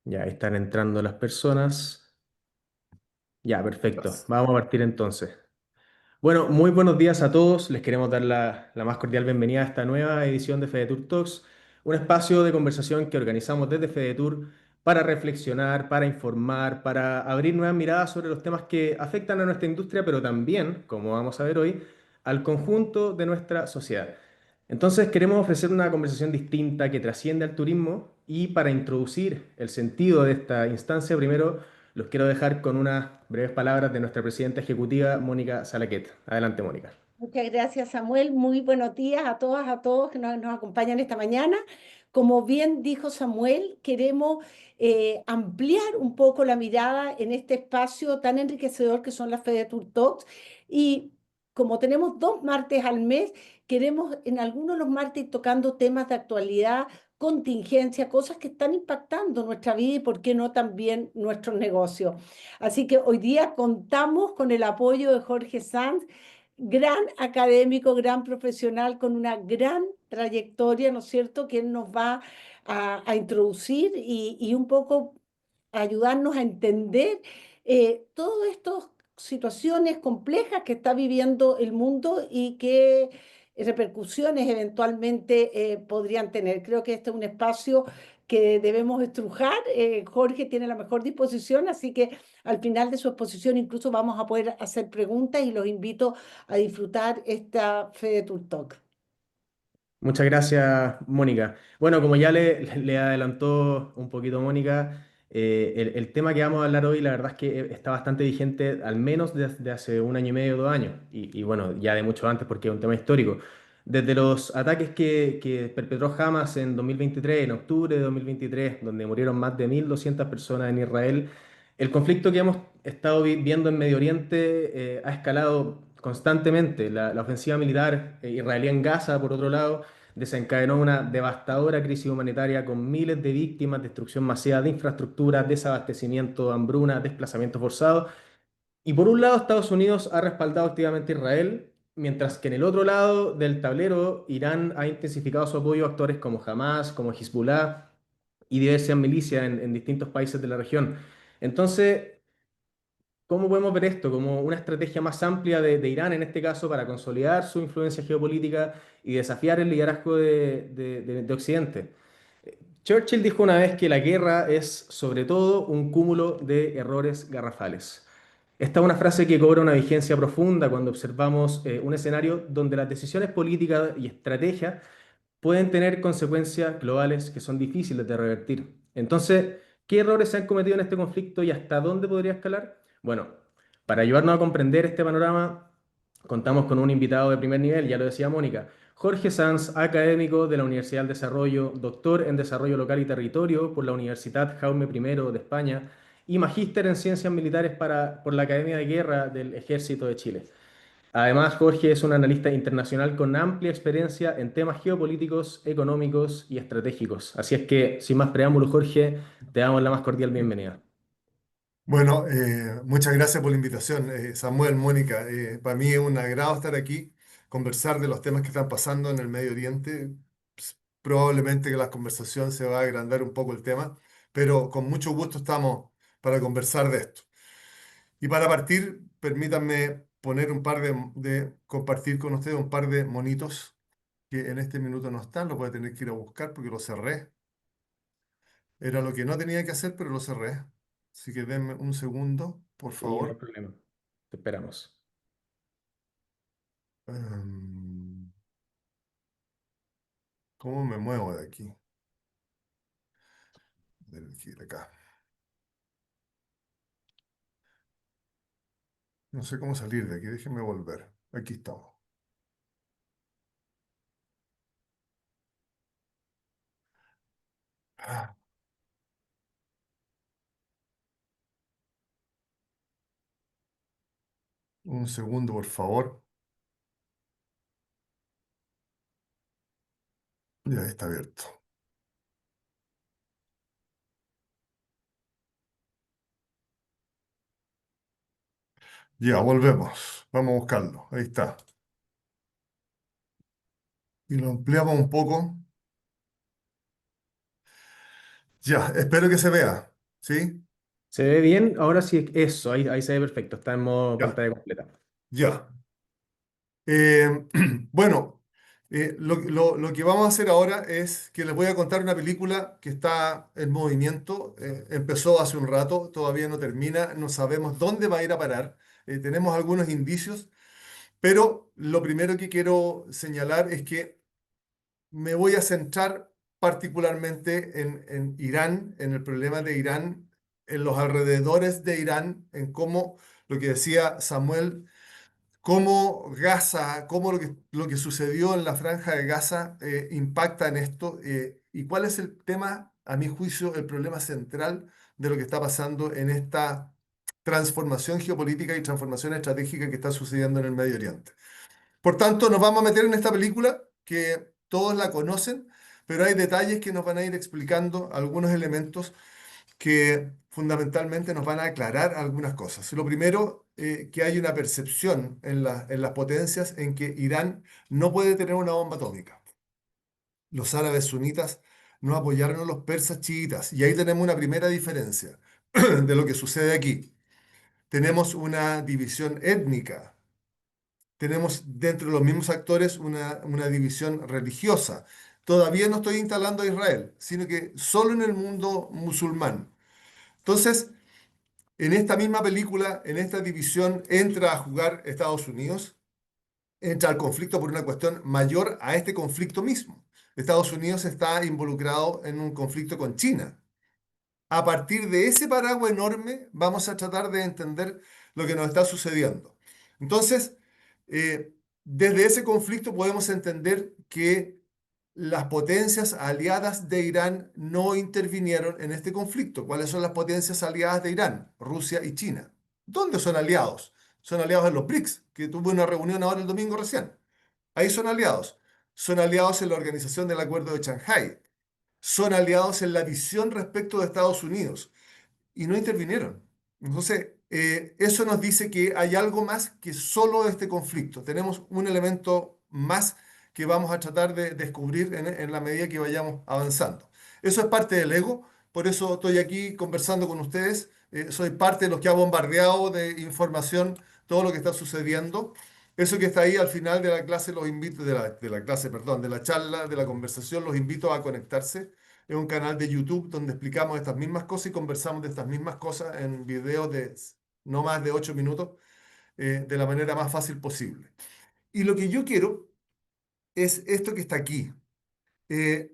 Ya están entrando las personas. Ya, perfecto. Gracias. Vamos a partir entonces. Bueno, muy buenos días a todos. Les queremos dar la más cordial bienvenida a esta nueva edición de FedeTour Talks, un espacio de conversación que organizamos desde FedeTour para reflexionar, para informar, para abrir nuevas miradas sobre los temas que afectan a nuestra industria, pero también, como vamos a ver hoy, al conjunto de nuestra sociedad. Entonces, queremos ofrecer una conversación distinta que trasciende al turismo y para introducir el sentido de esta instancia, primero los quiero dejar con unas breves palabras de nuestra presidenta ejecutiva, Mónica Salaquet. Adelante, Mónica. Muchas gracias, Samuel. Muy buenos días a todas, a todos que nos acompañan esta mañana. Como bien dijo Samuel, queremos ampliar un poco la mirada en este espacio tan enriquecedor que son las FedeTour Talks. Y como tenemos 2 martes al mes, queremos en algunos de los martes ir tocando temas de actualidad, contingencia, cosas que están impactando nuestra vida y, por qué no, también nuestros negocios. Así que hoy día contamos con el apoyo de Jorge Sanz, gran académico, gran profesional, con una gran trayectoria, ¿no es cierto?, que él nos va a introducir y un poco ayudarnos a entender todas estas situaciones complejas que está viviendo el mundo y qué repercusiones eventualmente podrían tener. Creo que este es un espacio que debemos estrujar. Jorge tiene la mejor disposición, así que al final de su exposición incluso vamos a poder hacer preguntas y los invito a disfrutar esta FedeTour Talk. Muchas gracias, Mónica. Bueno, como ya le adelantó un poquito Mónica, el tema que vamos a hablar hoy, la verdad es que está bastante vigente, al menos desde hace un año y medio, 2 años, y bueno, ya de mucho antes porque es un tema histórico. Desde los ataques que perpetró Hamas en 2023, en octubre de 2023, donde murieron más de 1.200 personas en Israel, el conflicto que hemos estado viendo en Medio Oriente ha escalado constantemente. La ofensiva militar israelí en Gaza, por otro lado, desencadenó una devastadora crisis humanitaria con miles de víctimas, destrucción masiva de infraestructura, desabastecimiento, hambruna, desplazamiento forzado. Y por un lado, Estados Unidos ha respaldado activamente a Israel, mientras que en el otro lado del tablero, Irán ha intensificado su apoyo a actores como Hamas, como Hezbollah y diversas milicias en distintos países de la región. Entonces, ¿cómo podemos ver esto como una estrategia más amplia de Irán en este caso para consolidar su influencia geopolítica y desafiar el liderazgo de Occidente? Churchill dijo una vez que la guerra es sobre todo un cúmulo de errores garrafales. Esta es una frase que cobra una vigencia profunda cuando observamos un escenario donde las decisiones políticas y estrategias pueden tener consecuencias globales que son difíciles de revertir. Entonces, ¿qué errores se han cometido en este conflicto y hasta dónde podría escalar? Bueno, para ayudarnos a comprender este panorama, contamos con un invitado de primer nivel, ya lo decía Mónica, Jorge Sanz, académico de la Universidad del Desarrollo, doctor en Desarrollo Local y Territorio por la Universidad Jaume I de España y magíster en Ciencias Militares por la Academia de Guerra del Ejército de Chile. Además, Jorge es un analista internacional con amplia experiencia en temas geopolíticos, económicos y estratégicos. Así es que, sin más preámbulos, Jorge, te damos la más cordial bienvenida. Bueno, muchas gracias por la invitación, Samuel, Mónica. Para mí es un agrado estar aquí, conversar de los temas que están pasando en el Medio Oriente. Probablemente que la conversación se va a agrandar un poco el tema, pero con mucho gusto estamos para conversar de esto. Y para partir, permítanme poner compartir con ustedes un par de monitos que en este minuto no están, los voy a tener que ir a buscar porque los cerré. Era lo que no tenía que hacer, pero lo cerré. Así que denme un segundo, por Sí, no hay favor. problema. Te esperamos. Em, ¿Cómo me muevo de aquí? De acá. No sé cómo salir de aquí. Déjenme volver. Aquí estamos. Ah, un segundo, por favor. Ya está abierto. Ya, volvemos. Vamos a buscarlo. Ahí está. Y lo ampliamos un poco. Ya, espero que se vea. ¿Sí? ¿Se ve bien? Ahora sí, eso, ahí se ve perfecto, está en modo Ya, pantalla completa. ya. Eh, bueno, lo que vamos a hacer ahora es que les voy a contar una película que está en movimiento. Empezó hace un rato, todavía no termina, no sabemos dónde va a ir a parar. Tenemos algunos indicios, pero lo primero que quiero señalar es que me voy a centrar particularmente en Irán, en el problema de Irán, en los alrededores de Irán, en cómo, lo que decía Samuel, cómo Gaza, cómo lo que sucedió en la franja de Gaza impacta en esto y cuál es el tema, a mi juicio, el problema central de lo que está pasando en esta transformación geopolítica y transformación estratégica que está sucediendo en el Medio Oriente. Por tanto, nos vamos a meter en esta película que todos la conocen, pero hay detalles que nos van a ir explicando algunos elementos que fundamentalmente nos van a aclarar algunas cosas. Lo primero, que hay una percepción en las potencias en que Irán no puede tener una bomba atómica. Los árabes sunitas no apoyaron a los persas chiitas y ahí tenemos una primera diferencia de lo que sucede aquí. Tenemos una división étnica, tenemos dentro de los mismos actores una división religiosa. Todavía no estoy instalando a Israel, sino que solo en el mundo musulmán. Entonces, en esta misma película, en esta división, entra a jugar Estados Unidos, entra al conflicto por una cuestión mayor a este conflicto mismo. Estados Unidos está involucrado en un conflicto con China. A partir de ese paraguas enorme, vamos a tratar de entender lo que nos está sucediendo. Entonces, eh, desde ese conflicto podemos entender que las potencias aliadas de Irán no intervinieron en este conflicto. ¿Cuáles son las potencias aliadas de Irán? Rusia y China. ¿Dónde son aliados? Son aliados en los BRICS, que tuve una reunión ahora el domingo recién. Ahí son aliados. Son aliados en la Organización del Acuerdo de Shanghái. Son aliados en la visión respecto de Estados Unidos y no intervinieron. Entonces, eso nos dice que hay algo más que solo este conflicto. Tenemos un elemento más que vamos a tratar de descubrir en la medida que vayamos avanzando. Eso es parte del ego, por eso estoy aquí conversando con ustedes. Soy parte de los que ha bombardeado de información todo lo que está sucediendo. Eso que está ahí al final de la clase, los invito, de la clase, perdón, de la charla, de la conversación, los invito a conectarse. Es un canal de YouTube donde explicamos estas mismas cosas y conversamos de estas mismas cosas en videos de no más de 8 minutos, de la manera más fácil posible. Y lo que yo quiero es esto que está aquí,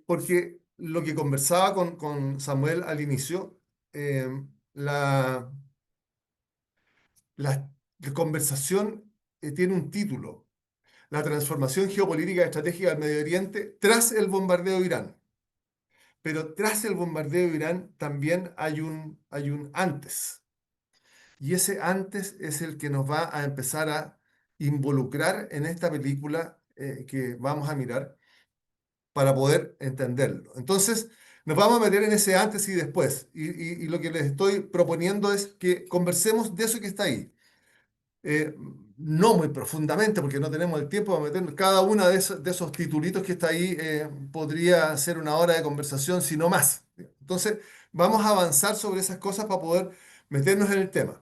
porque lo que conversaba con Samuel al inicio, eh, la, la conversación tiene un título, la transformación geopolítica y estratégica del Medio Oriente tras el bombardeo de Irán. Pero tras el bombardeo de Irán también hay un antes. Y ese antes es el que nos va a empezar a involucrar en esta película que vamos a mirar para poder entenderlo. Entonces, nos vamos a meter en ese antes y después. Y lo que les estoy proponiendo es que conversemos de eso que está ahí. eh, no muy profundamente, porque no tenemos el tiempo para meternos. Cada uno de esos titulitos que está ahí podría ser una hora de conversación, si no más. Entonces, vamos a avanzar sobre esas cosas para poder meternos en el tema.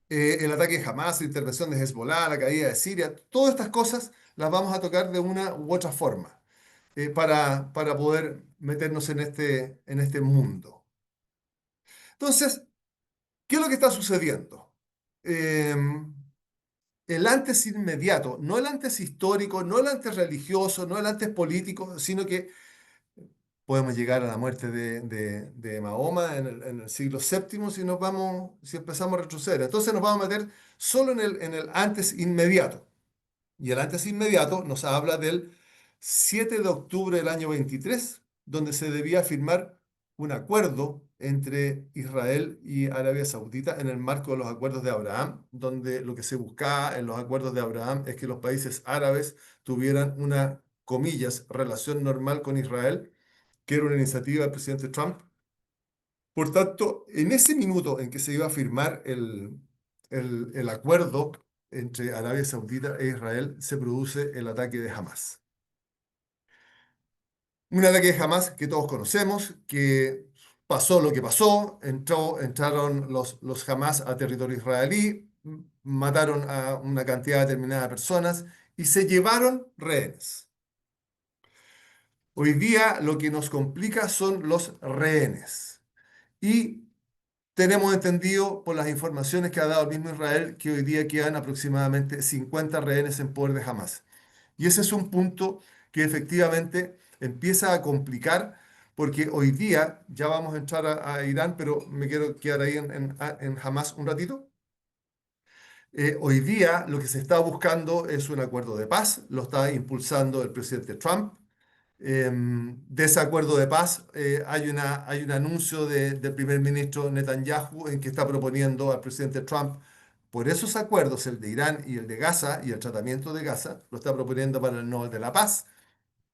El ataque de Hamas, la intervención de Hezbollah, la caída de Siria, todas estas cosas las vamos a tocar de una u otra forma para poder meternos en este mundo. Entonces, ¿qué es lo que está sucediendo? Em, el antes inmediato, no el antes histórico, no el antes religioso, no el antes político, sino que podemos llegar a la muerte de Mahoma en el siglo séptimo si nos vamos, si empezamos a retroceder. Entonces nos vamos a meter solo en el antes inmediato. Y el antes inmediato nos habla del 7 de octubre del año 23, donde se debía firmar un acuerdo entre Israel y Arabia Saudita en el marco de los acuerdos de Abraham, donde lo que se buscaba en los acuerdos de Abraham es que los países árabes tuvieran una, comillas, relación normal con Israel, que era una iniciativa del presidente Trump. Por tanto, en ese minuto en que se iba a firmar el acuerdo entre Arabia Saudita e Israel, se produce el ataque de Hamas. Un ataque de Hamas que todos conocemos, que pasó lo que pasó, entraron los Hamas a territorio israelí, mataron a una cantidad determinada de personas y se llevaron rehenes. Hoy día lo que nos complica son los rehenes. Y tenemos entendido por las informaciones que ha dado el mismo Israel que hoy día quedan aproximadamente 50 rehenes en poder de Hamas. Y ese es un punto que efectivamente empieza a complicar porque hoy día ya vamos a entrar a Irán, pero me quiero quedar ahí en Hamas un ratito. Hoy día lo que se está buscando es un acuerdo de paz, lo está impulsando el presidente Trump. De ese acuerdo de paz hay un anuncio del primer ministro Netanyahu en que está proponiendo al presidente Trump por esos acuerdos, el de Irán y el de Gaza y el tratamiento de Gaza, lo está proponiendo para el Nobel de la Paz,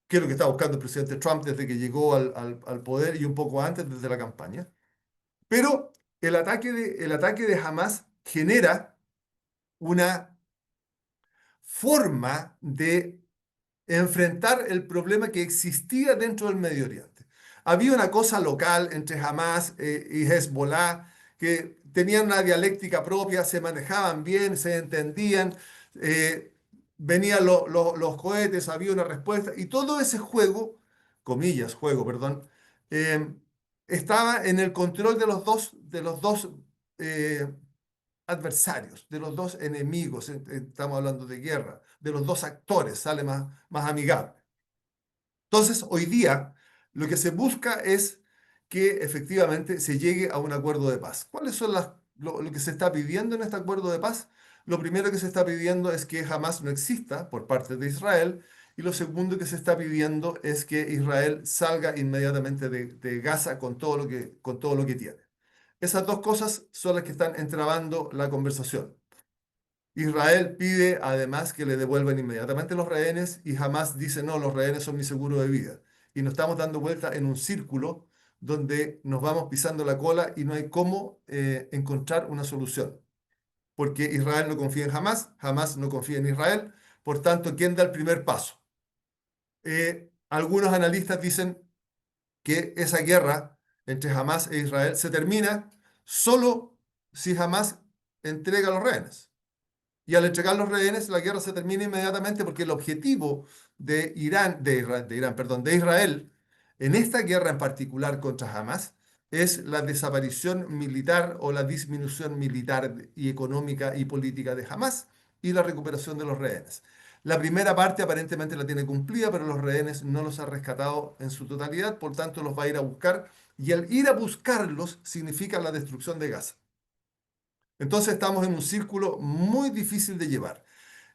que es lo que está buscando el presidente Trump desde que llegó al poder y un poco antes desde la campaña. Pero el ataque de Hamas genera una forma de enfrentar el problema que existía dentro del Medio Oriente. Había una cosa local entre Hamas y Hezbollah que tenían una dialéctica propia, se manejaban bien, se entendían, eh, venían los cohetes, había una respuesta y todo ese juego, comillas, juego, perdón, eh, estaba en el control de los dos eh, adversarios, de los dos enemigos, estamos hablando de guerra, de los dos actores, sale más amigable. Entonces, hoy día lo que se busca es que efectivamente se llegue a un acuerdo de paz. ¿Cuáles son lo que se está pidiendo en este acuerdo de paz? Lo primero que se está pidiendo es que jamás no exista por parte de Israel y lo segundo que se está pidiendo es que Israel salga inmediatamente de Gaza con todo lo que tiene. Esas dos cosas son las que están entrabando la conversación. Israel pide además que le devuelvan inmediatamente los rehenes y jamás dice, no, los rehenes son mi seguro de vida. Y nos estamos dando vuelta en un círculo donde nos vamos pisando la cola y no hay cómo encontrar una solución. Porque Israel no confía en Hamas, Hamas no confía en Israel, por tanto, ¿quién da el primer paso? Algunos analistas dicen que esa guerra entre Hamas e Israel se termina solo si Hamas entrega los rehenes. Y al entregar los rehenes, la guerra se termina inmediatamente porque el objetivo de Israel, en esta guerra en particular contra Hamas, es la desaparición militar o la disminución militar y económica y política de Hamas y la recuperación de los rehenes. La primera parte aparentemente la tiene cumplida, pero los rehenes no los ha rescatado en su totalidad, por tanto los va a ir a buscar y al ir a buscarlos significa la destrucción de Gaza. Entonces estamos en un círculo muy difícil de llevar.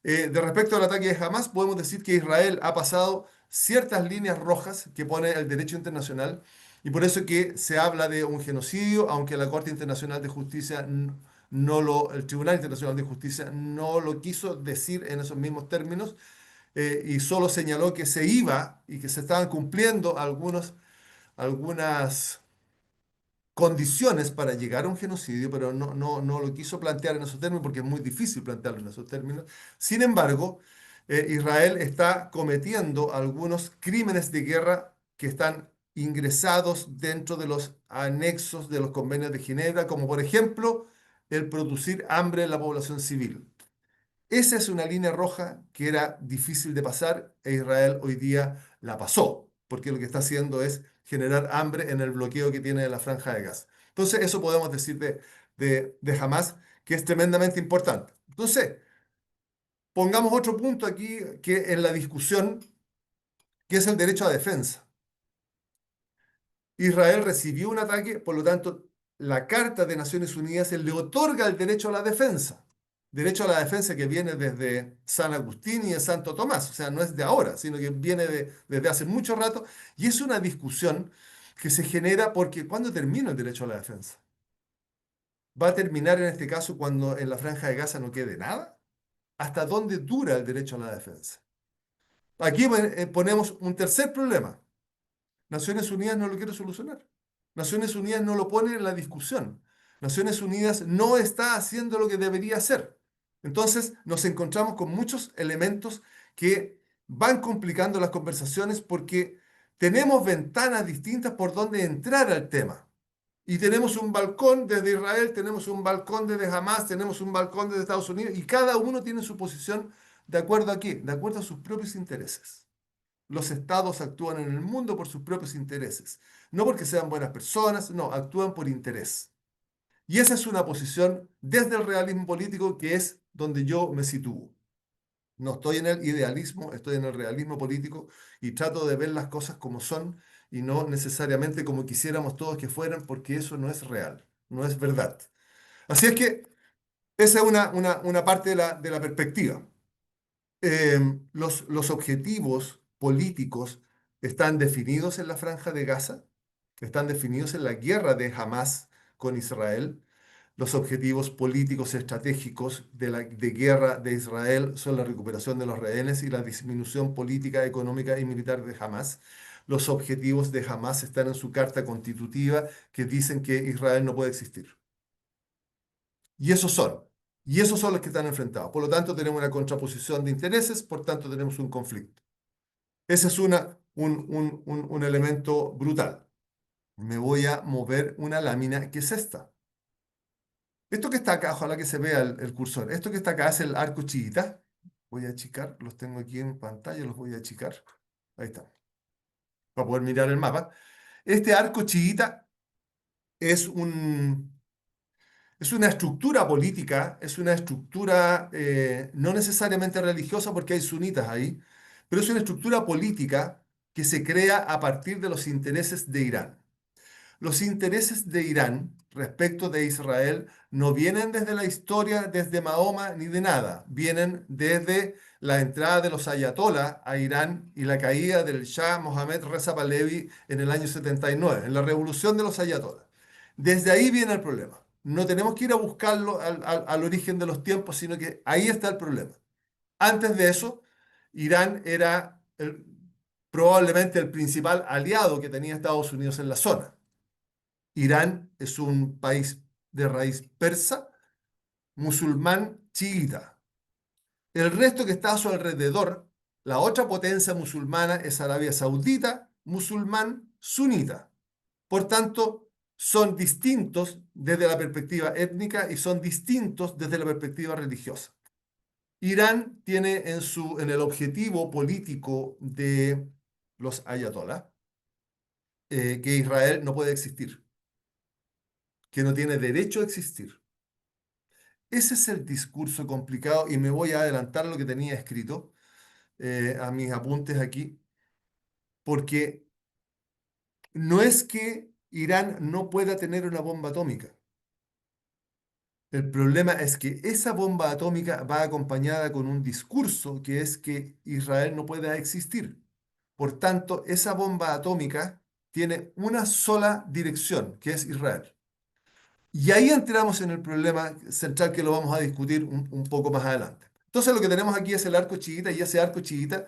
De respecto al ataque de Hamas, podemos decir que Israel ha pasado ciertas líneas rojas que pone el derecho internacional y por eso que se habla de un genocidio, aunque la Corte Internacional de Justicia el Tribunal Internacional de Justicia no lo quiso decir en esos mismos términos y solo señaló que se iba y que se estaban cumpliendo algunas condiciones para llegar a un genocidio, pero no lo quiso plantear en esos términos porque es muy difícil plantearlo en esos términos. Sin embargo, Israel está cometiendo algunos crímenes de guerra que están ingresados dentro de los anexos de los convenios de Ginebra, como por ejemplo el producir hambre en la población civil. Esa es una línea roja que era difícil de pasar e Israel hoy día la pasó, porque lo que está haciendo es generar hambre en el bloqueo que tiene de la franja de Gaza. Entonces, eso podemos decir de Hamas, que es tremendamente importante. Entonces, pongamos otro punto aquí que en la discusión, que es el derecho a defensa. Israel recibió un ataque, por lo tanto, la Carta de Naciones Unidas le otorga el derecho a la defensa. Derecho a la defensa que viene desde San Agustín y de Santo Tomás, o sea, no es de ahora, sino que viene desde hace mucho rato, y es una discusión que se genera porque ¿cuándo termina el derecho a la defensa? ¿Va a terminar en este caso cuando en la franja de Gaza no quede nada? ¿Hasta dónde dura el derecho a la defensa? Aquí ponemos un tercer problema. Naciones Unidas no lo quiere solucionar. Naciones Unidas no lo pone en la discusión. Naciones Unidas no está haciendo lo que debería hacer. Entonces nos encontramos con muchos elementos que van complicando las conversaciones porque tenemos ventanas distintas por donde entrar al tema. Y tenemos un balcón desde Israel, tenemos un balcón desde Hamas, tenemos un balcón desde Estados Unidos, y cada uno tiene su posición de acuerdo a qué, de acuerdo a sus propios intereses. Los estados actúan en el mundo por sus propios intereses, no porque sean buenas personas, no, actúan por interés. Y esa es una posición desde el realismo político que es donde yo me sitúo. No estoy en el idealismo, estoy en el realismo político y trato de ver las cosas como son y no necesariamente como quisiéramos todos que fueran, porque eso no es real, no es verdad. Así es que esa es una parte de la perspectiva. Los objetivos políticos están definidos en la Franja de Gaza, están definidos en la guerra de Hamas con Israel. Los objetivos políticos estratégicos de guerra de Israel son la recuperación de los rehenes y la disminución política, económica y militar de Hamas. Los objetivos de Hamas están en su carta constitutiva que dicen que Israel no puede existir. Y esos son. Y esos son los que están enfrentados. Por lo tanto, tenemos una contraposición de intereses, por tanto, tenemos un conflicto. Ese es un elemento brutal. Me voy a mover una lámina que es esta. Esto que está acá, ojalá que se vea el cursor. Esto que está acá es el arco chiita. Voy a achicar, los tengo aquí en pantalla, los voy a achicar. Ahí está, para poder mirar el mapa. Este arco chiita es es una estructura política, es una estructura no necesariamente religiosa porque hay sunitas ahí, pero es una estructura política que se crea a partir de los intereses de Irán. Los intereses de Irán respecto de Israel no vienen desde la historia, desde Mahoma, ni de nada. Vienen desde la entrada de los ayatolás a Irán y la caída del Shah Mohammad Reza Pahlavi en el año 79, en la revolución de los ayatolás. Desde ahí viene el problema. No tenemos que ir a buscarlo al origen de los tiempos, sino que ahí está el problema. Antes de eso, Irán era probablemente el principal aliado que tenía Estados Unidos en la zona. Irán es un país de raíz persa, musulmán chiita. El resto que está a su alrededor, la otra potencia musulmana es Arabia Saudita, musulmán sunita. Por tanto, son distintos desde la perspectiva étnica y son distintos desde la perspectiva religiosa. Irán tiene en el objetivo político de los ayatolás que Israel no puede existir, que no tiene derecho a existir. Ese es el discurso complicado y me voy a adelantar lo que tenía escrito a mis apuntes aquí, porque no es que Irán no pueda tener una bomba atómica. El problema es que esa bomba atómica va acompañada con un discurso que es que Israel no pueda existir. Por tanto, esa bomba atómica tiene una sola dirección, que es Israel. Y ahí entramos en el problema central que lo vamos a discutir un poco más adelante. Entonces lo que tenemos aquí es el arco chiita y ese arco chiita,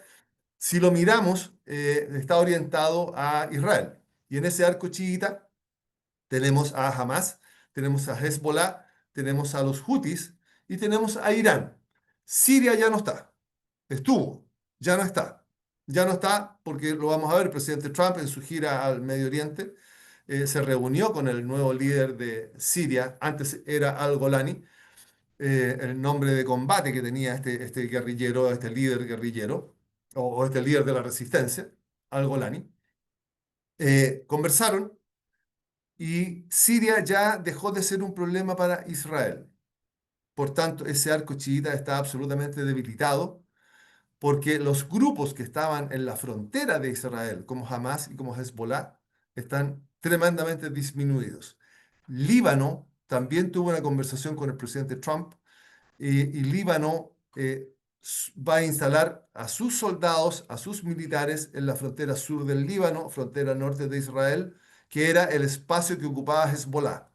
si lo miramos, está orientado a Israel. Y en ese arco chiita tenemos a Hamas, tenemos a Hezbollah, tenemos a los Hutis y tenemos a Irán. Siria ya no está, estuvo, ya no está. Ya no está porque lo vamos a ver, el presidente Trump en su gira al Medio Oriente se reunió con el nuevo líder de Siria, antes era al-Golani, el nombre de combate que tenía este guerrillero, este líder guerrillero, o este líder de la resistencia, al-Golani. Conversaron y Siria ya dejó de ser un problema para Israel. Por tanto, ese arco chiita está absolutamente debilitado porque los grupos que estaban en la frontera de Israel, como Hamas y como Hezbollah, están tremendamente disminuidos. Líbano también tuvo una conversación con el presidente Trump y Líbano va a instalar a sus soldados, a sus militares en la frontera sur del Líbano, frontera norte de Israel, que era el espacio que ocupaba Hezbollah.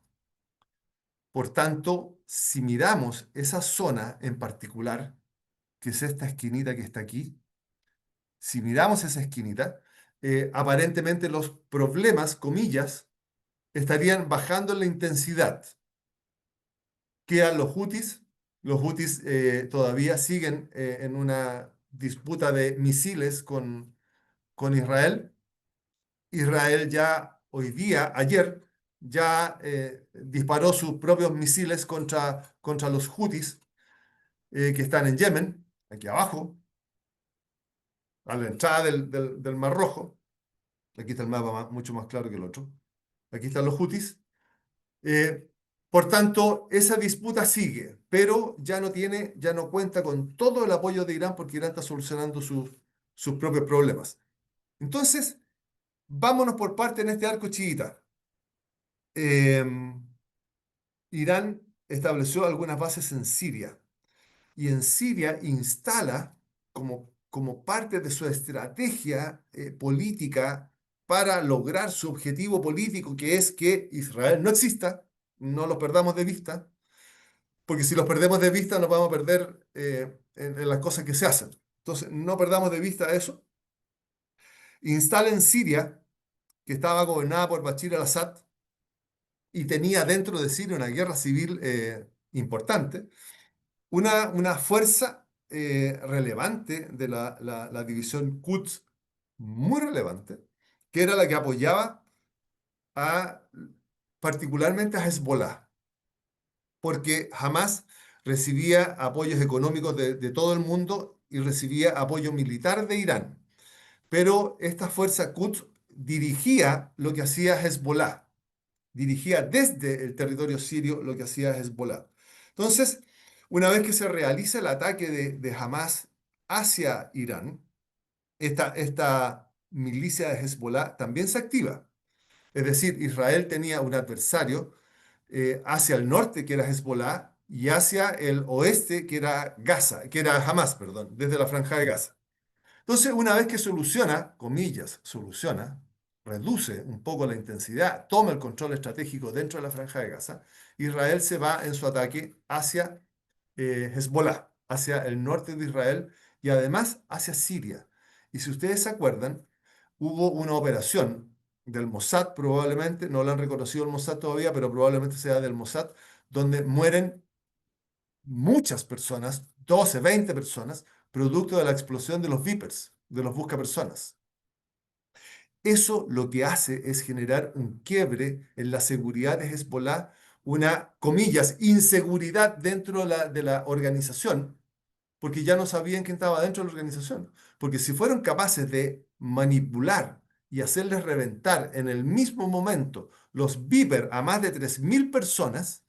Por tanto, si miramos esa zona en particular, que es esta esquinita que está aquí, si miramos esa esquinita, aparentemente los problemas, comillas, estarían bajando en la intensidad. Quedan los Hutis todavía siguen en una disputa de misiles con Israel. Israel ya hoy día, ayer, ya disparó sus propios misiles contra los Houthis que están en Yemen, aquí abajo, a la entrada del Mar Rojo. Aquí está el mapa mucho más claro que el otro. Aquí están los Houthis. Eh, por tanto, esa disputa sigue, pero ya no cuenta con todo el apoyo de Irán porque Irán está solucionando sus propios problemas. Entonces, vámonos por parte en este arco chiita. Eh, Irán estableció algunas bases en Siria y en Siria instala como parte de su estrategia política para lograr su objetivo político, que es que Israel no exista, no lo perdamos de vista, porque si los perdemos de vista nos vamos a perder en las cosas que se hacen. Entonces, no perdamos de vista eso. Instala en Siria, que estaba gobernada por Bashir al-Assad y tenía dentro de Siria una guerra civil importante, una fuerza relevante de la división Quds, muy relevante, que era la que apoyaba a, particularmente a Hezbollah, porque Hamas recibía apoyos económicos de todo el mundo y recibía apoyo militar de Irán. Pero esta fuerza Quds dirigía lo que hacía Hezbollah, dirigía desde el territorio sirio lo que hacía Hezbollah. Entonces, una vez que se realiza el ataque de Hamas hacia Irán, esta milicia de Hezbollah también se activa. Es decir, Israel tenía un adversario hacia el norte, que era Hezbollah, y hacia el oeste, que era Gaza, que era Hamas, perdón, desde la franja de Gaza. Entonces, una vez que soluciona, comillas, soluciona, reduce un poco la intensidad, toma el control estratégico dentro de la franja de Gaza, Israel se va en su ataque hacia Hezbollah, hacia el norte de Israel y además hacia Siria. Y si ustedes se acuerdan, hubo una operación del Mossad probablemente, no lo han reconocido el Mossad todavía, pero probablemente sea del Mossad, donde mueren muchas personas, 12, 20 personas, producto de la explosión de los Vipers, de los buscapersonas. Eso lo que hace es generar un quiebre en la seguridad de Hezbollah, una, comillas, inseguridad dentro de la organización, porque ya no sabían quién estaba dentro de la organización. Porque si fueron capaces de manipular y hacerles reventar en el mismo momento los Viper a más de 3.000 personas,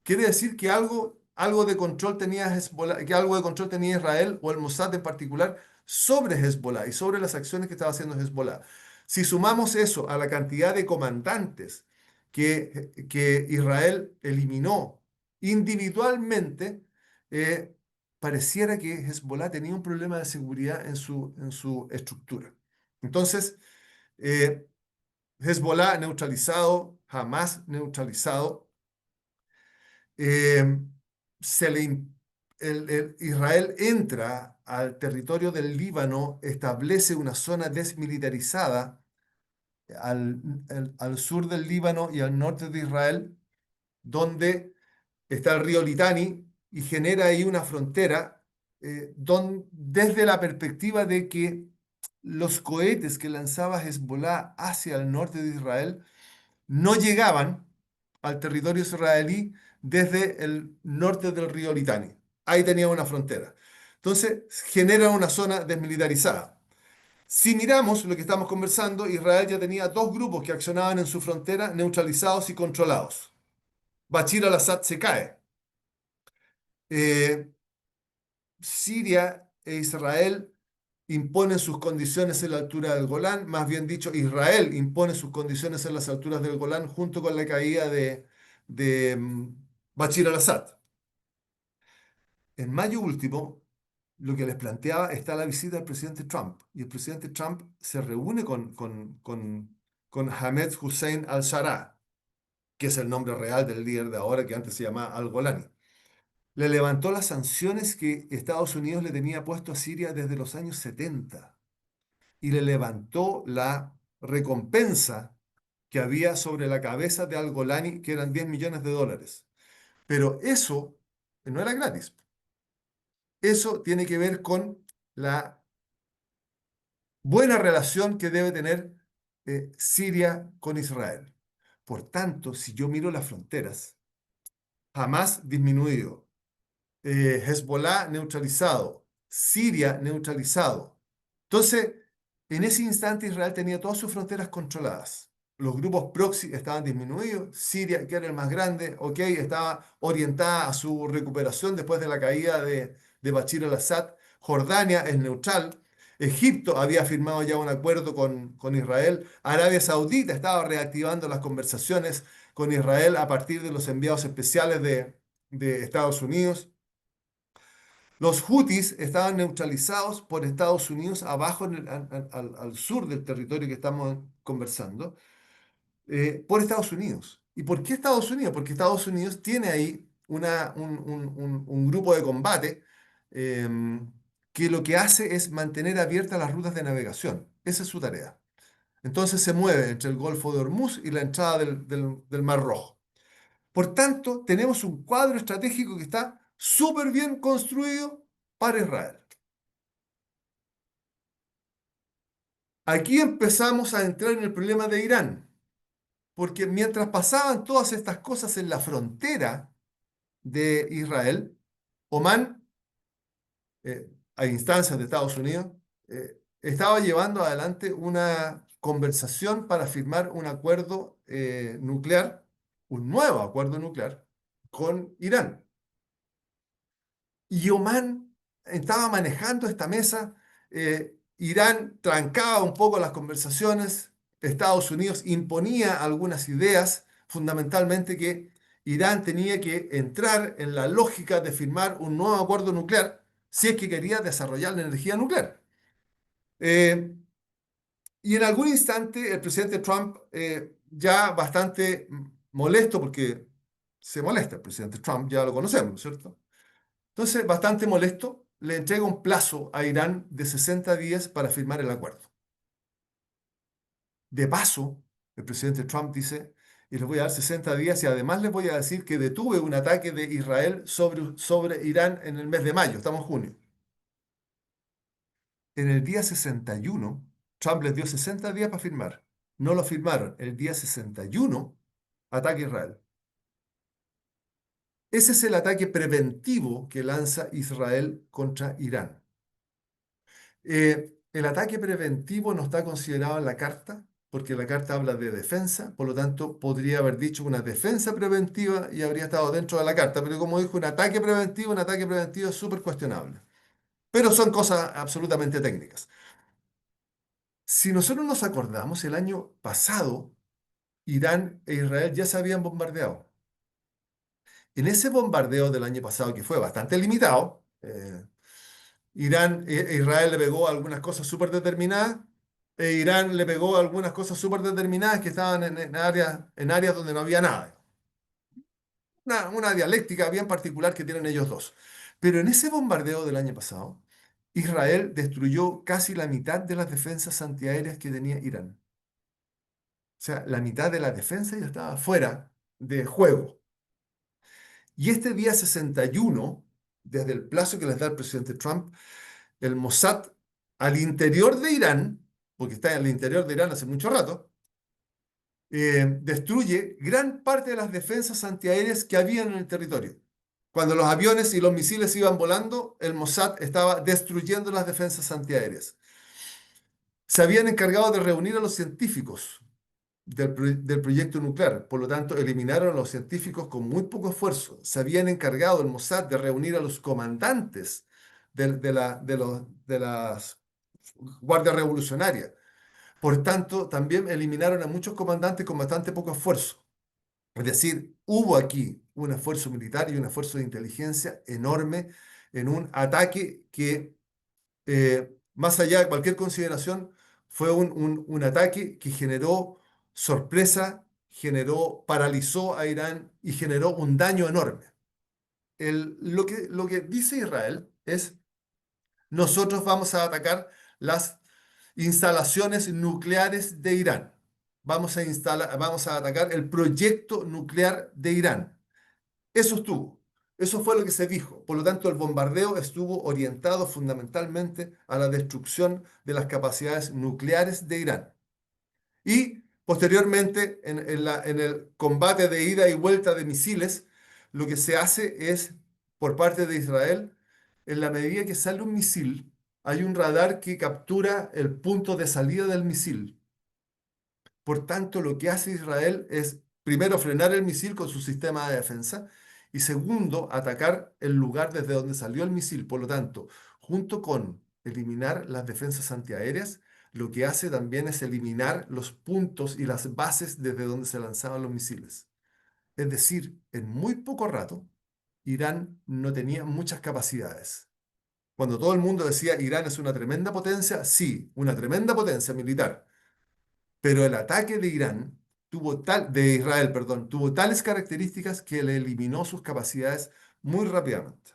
quiere decir que algo de control tenía Hezbollah, que algo de control tenía Israel o el Mossad en particular sobre Hezbollah y sobre las acciones que estaba haciendo Hezbollah. Si sumamos eso a la cantidad de comandantes que Israel eliminó individualmente, eh, pareciera que Hezbollah tenía un problema de seguridad en su estructura. Entonces, eh, Hezbollah neutralizado, Hamas neutralizado, eh, se le, Israel entra al territorio del Líbano, establece una zona desmilitarizada al, al sur del Líbano y al norte de Israel, donde está el río Litani y genera ahí una frontera desde la perspectiva de que los cohetes que lanzaba Hezbollah hacia el norte de Israel no llegaban al territorio israelí desde el norte del río Litani. Ahí tenía una frontera. Entonces, genera una zona desmilitarizada. Si miramos lo que estamos conversando, Israel ya tenía dos grupos que accionaban en su frontera neutralizados y controlados. Bashir al-Assad se cae. Eh, Siria e Israel imponen sus condiciones en la altura del Golán, más bien dicho, Israel impone sus condiciones en las alturas del Golán junto con la caída de Bashir al-Assad. En mayo último, lo que les planteaba está la visita del presidente Trump, y el presidente Trump se reúne con Ahmed Hussein al-Sharaa, que es el nombre real del líder de ahora, que antes se llamaba al-Golani. Le levantó las sanciones que Estados Unidos le tenía puesto a Siria desde los años 70 y le levantó la recompensa que había sobre la cabeza de Al-Golani, que eran 10 millones de dólares. Pero eso no era gratis. Eso tiene que ver con la buena relación que debe tener Siria con Israel. Por tanto, si yo miro las fronteras, Hamas disminuido, Hezbollah neutralizado, Siria neutralizado. Entonces, en ese instante Israel tenía todas sus fronteras controladas. Los grupos proxy estaban disminuidos, Siria, que era el más grande, ok, estaba orientada a su recuperación después de la caída de Bashir al-Assad. Jordania es neutral. Egipto había firmado ya un acuerdo con Israel. Arabia Saudita estaba reactivando las conversaciones con Israel a partir de los enviados especiales de Estados Unidos. Los hutis estaban neutralizados por Estados Unidos abajo al sur del territorio que estamos conversando, por Estados Unidos. ¿Y por qué Estados Unidos? Porque Estados Unidos tiene ahí un grupo de combate que lo que hace es mantener abiertas las rutas de navegación. Esa es su tarea. Entonces se mueve entre el Golfo de Hormuz y la entrada del Mar Rojo. Por tanto, tenemos un cuadro estratégico que está súper bien construido para Israel. Aquí empezamos a entrar en el problema de Irán, porque mientras pasaban todas estas cosas en la frontera de Israel, Omán, a instancias de Estados Unidos, estaba llevando adelante una conversación para firmar un acuerdo nuclear, un nuevo acuerdo nuclear con Irán. Y Omán estaba manejando esta mesa. Irán trancaba un poco las conversaciones. Estados Unidos imponía algunas ideas, fundamentalmente que Irán tenía que entrar en la lógica de firmar un nuevo acuerdo nuclear si es que quería desarrollar la energía nuclear. Eh, y en algún instante el presidente Trump, ya bastante molesto, porque se molesta el presidente Trump, ya lo conocemos, ¿no es cierto? Entonces, bastante molesto, le entrega un plazo a Irán de 60 días para firmar el acuerdo. De paso, el presidente Trump dice, y les voy a dar 60 días y además les voy a decir que detuve un ataque de Israel sobre Irán en el mes de mayo, estamos en junio. En el día 61, Trump les dio 60 días para firmar. No lo firmaron. El día 61, ataque a Israel. Ese es el ataque preventivo que lanza Israel contra Irán. El ataque preventivo no está considerado en la carta, porque la carta habla de defensa, por lo tanto podría haber dicho una defensa preventiva y habría estado dentro de la carta, pero como dijo un ataque preventivo es súper cuestionable. Pero son cosas absolutamente técnicas. Si nosotros nos acordamos, el año pasado Irán e Israel ya se habían bombardeado. En ese bombardeo del año pasado, que fue bastante limitado, Israel le pegó algunas cosas súper determinadas, e Irán le pegó algunas cosas súper determinadas que estaban en áreas donde no había nada. Una dialéctica bien particular que tienen ellos dos. Pero en ese bombardeo del año pasado, Israel destruyó casi la mitad de las defensas antiaéreas que tenía Irán. O sea, la mitad de la defensa ya estaba fuera de juego. Y este día 61, desde el plazo que les da el presidente Trump, el Mossad al interior de Irán, porque está en el interior de Irán hace mucho rato, destruye gran parte de las defensas antiaéreas que habían en el territorio. Cuando los aviones y los misiles iban volando, el Mossad estaba destruyendo las defensas antiaéreas. Se habían encargado de reunir a los científicos del proyecto nuclear. Por lo tanto, eliminaron a los científicos con muy poco esfuerzo. Se habían encargado el Mossad de reunir a los comandantes de las guardias revolucionarias. Por tanto, también eliminaron a muchos comandantes con bastante poco esfuerzo. Es decir, hubo aquí un esfuerzo militar y un esfuerzo de inteligencia enorme en un ataque que, más allá de cualquier consideración, fue un ataque que generó sorpresa, paralizó a Irán y generó un daño enorme. Lo que dice Israel es, nosotros vamos a atacar las instalaciones nucleares de Irán. Vamos a atacar el proyecto nuclear de Irán. Eso estuvo. Eso fue lo que se dijo. Por lo tanto, el bombardeo estuvo orientado fundamentalmente a la destrucción de las capacidades nucleares de Irán. Y Posteriormente, en el combate de ida y vuelta de misiles, lo que se hace es, por parte de Israel, en la medida que sale un misil, hay un radar que captura el punto de salida del misil. Por tanto, lo que hace Israel es, primero, frenar el misil con su sistema de defensa y segundo, atacar el lugar desde donde salió el misil. Por lo tanto, junto con eliminar las defensas antiaéreas, lo que hace también es eliminar los puntos y las bases desde donde se lanzaban los misiles. Es decir, en muy poco rato, Irán no tenía muchas capacidades. Cuando todo el mundo decía Irán es una tremenda potencia, sí, una tremenda potencia militar, pero el ataque de de Israel, perdón, tuvo tales características que le eliminó sus capacidades muy rápidamente.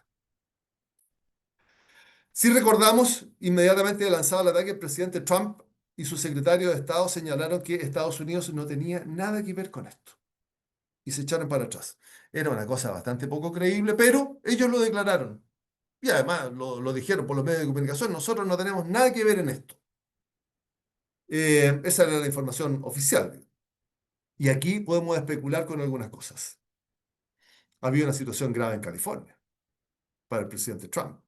Si recordamos, inmediatamente lanzado el ataque, el presidente Trump y su secretario de Estado señalaron que Estados Unidos no tenía nada que ver con esto y se echaron para atrás. Era una cosa bastante poco creíble, pero ellos lo declararon y además lo dijeron por los medios de comunicación, nosotros no tenemos nada que ver en esto. Esa era la información oficial. Y aquí podemos especular con algunas cosas. Había una situación grave en California para el presidente Trump.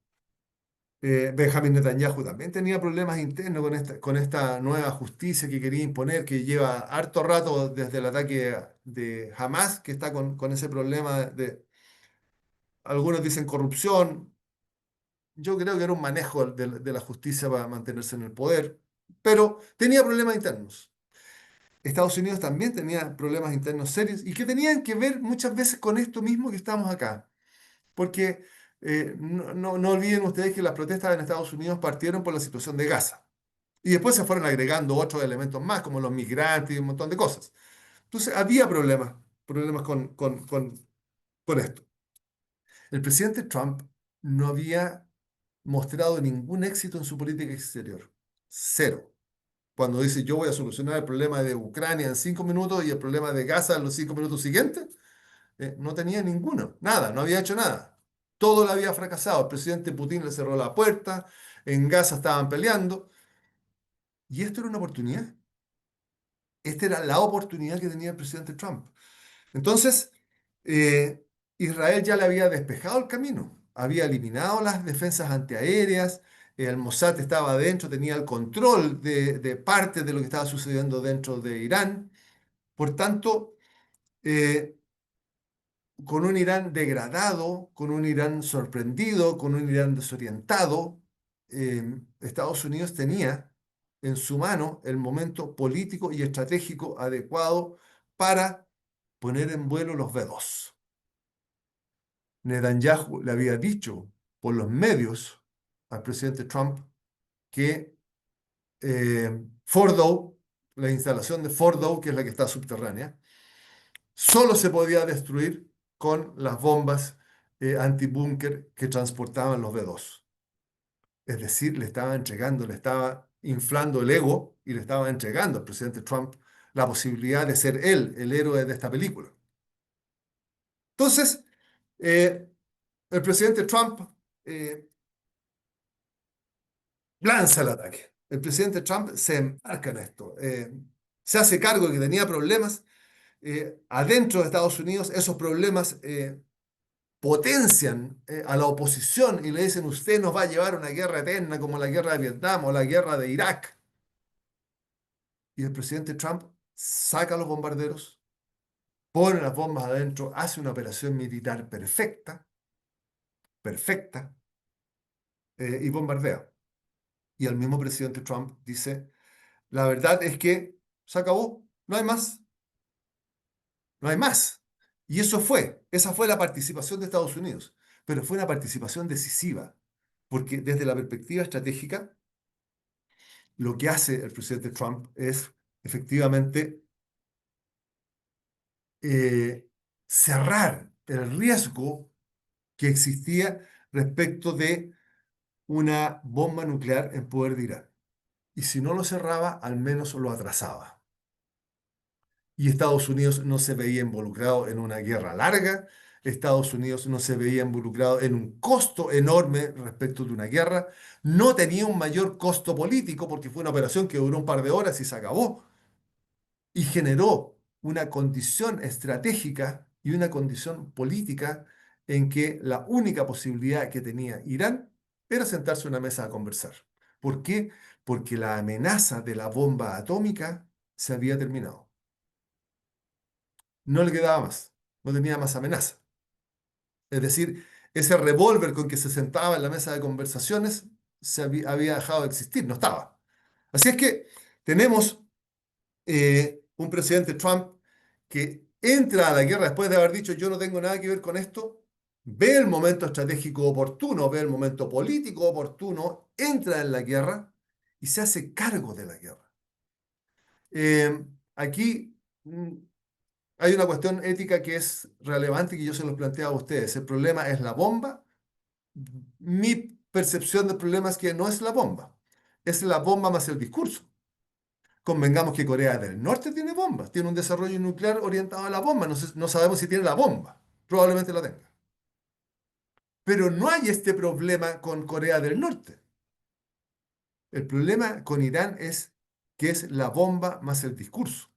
Benjamin Netanyahu también tenía problemas internos con esta nueva justicia que quería imponer, que lleva harto rato desde el ataque de Hamas, que está con ese problema de, algunos dicen corrupción. Yo creo que era un manejo de la justicia para mantenerse en el poder, pero tenía problemas internos. Estados Unidos también tenía problemas internos serios y que tenían que ver muchas veces con esto mismo que estamos acá. Porque no olviden ustedes que las protestas en Estados Unidos partieron por la situación de Gaza. Y después se fueron agregando otros elementos más, como los migrantes y un montón de cosas. Entonces había problemas con esto. El presidente Trump no había mostrado ningún éxito en su política exterior. Cero. Cuando dice yo voy a solucionar el problema de Ucrania en 5 minutos y el problema de Gaza en los 5 minutos siguientes, no tenía ninguno, nada, no había hecho nada. Todo lo había fracasado. El presidente Putin le cerró la puerta, en Gaza estaban peleando. Y esto era una oportunidad. Esta era la oportunidad que tenía el presidente Trump. Entonces, eh, Israel ya le había despejado el camino, había eliminado las defensas antiaéreas, el Mossad estaba adentro, tenía el control de parte de lo que estaba sucediendo dentro de Irán. Por tanto, eh, con un Irán degradado, con un Irán sorprendido, con un Irán desorientado, Estados Unidos tenía en su mano el momento político y estratégico adecuado para poner en vuelo los B-2. Netanyahu le había dicho por los medios al presidente Trump que Fordow, la instalación de Fordow, que es la que está subterránea, solo se podía destruir con las bombas antibúnker que transportaban los B-2. Es decir, le estaba entregando, le estaba inflando el ego y le estaba entregando al presidente Trump la posibilidad de ser él el héroe de esta película. Entonces, eh, el presidente Trump eh, lanza el ataque. El presidente Trump se embarca en esto. Se hace cargo de que tenía problemas adentro de Estados Unidos. Esos problemas potencian a la oposición y le dicen, usted nos va a llevar a una guerra eterna como la guerra de Vietnam o la guerra de Irak. Y el presidente Trump saca los bombarderos, pone las bombas adentro, hace una operación militar perfecta, perfecta, y bombardea. Y el mismo presidente Trump dice, la verdad es que se acabó, no hay más, no hay más. Y esa fue la participación de Estados Unidos, pero fue una participación decisiva, porque desde la perspectiva estratégica, lo que hace el presidente Trump es efectivamente eh, cerrar el riesgo que existía respecto de una bomba nuclear en poder de Irán. Y si no lo cerraba, al menos lo atrasaba. Y Estados Unidos no se veía involucrado en una guerra larga, Estados Unidos no se veía involucrado en un costo enorme respecto de una guerra, no tenía un mayor costo político porque fue una operación que duró un par de horas y se acabó. y generó una condición estratégica y una condición política en que la única posibilidad que tenía Irán era sentarse a una mesa a conversar. ¿Por qué? Porque la amenaza de la bomba atómica se había terminado. No le quedaba más, no tenía más amenaza. Es decir, ese revólver con que se sentaba en la mesa de conversaciones había dejado de existir, no estaba. Así es que tenemos un presidente Trump que entra a la guerra después de haber dicho yo no tengo nada que ver con esto, ve el momento estratégico oportuno, ve el momento político oportuno, entra en la guerra y se hace cargo de la guerra. Aquí hay una cuestión ética que es relevante y que yo se los planteaba a ustedes. El problema es la bomba. Mi percepción del problema es que no es la bomba, es la bomba más el discurso. Convengamos que Corea del Norte tiene bombas, tiene un desarrollo nuclear orientado a la bomba. No sabemos si tiene la bomba, probablemente la tenga. Pero no hay este problema con Corea del Norte. El problema con Irán es que es la bomba más el discurso.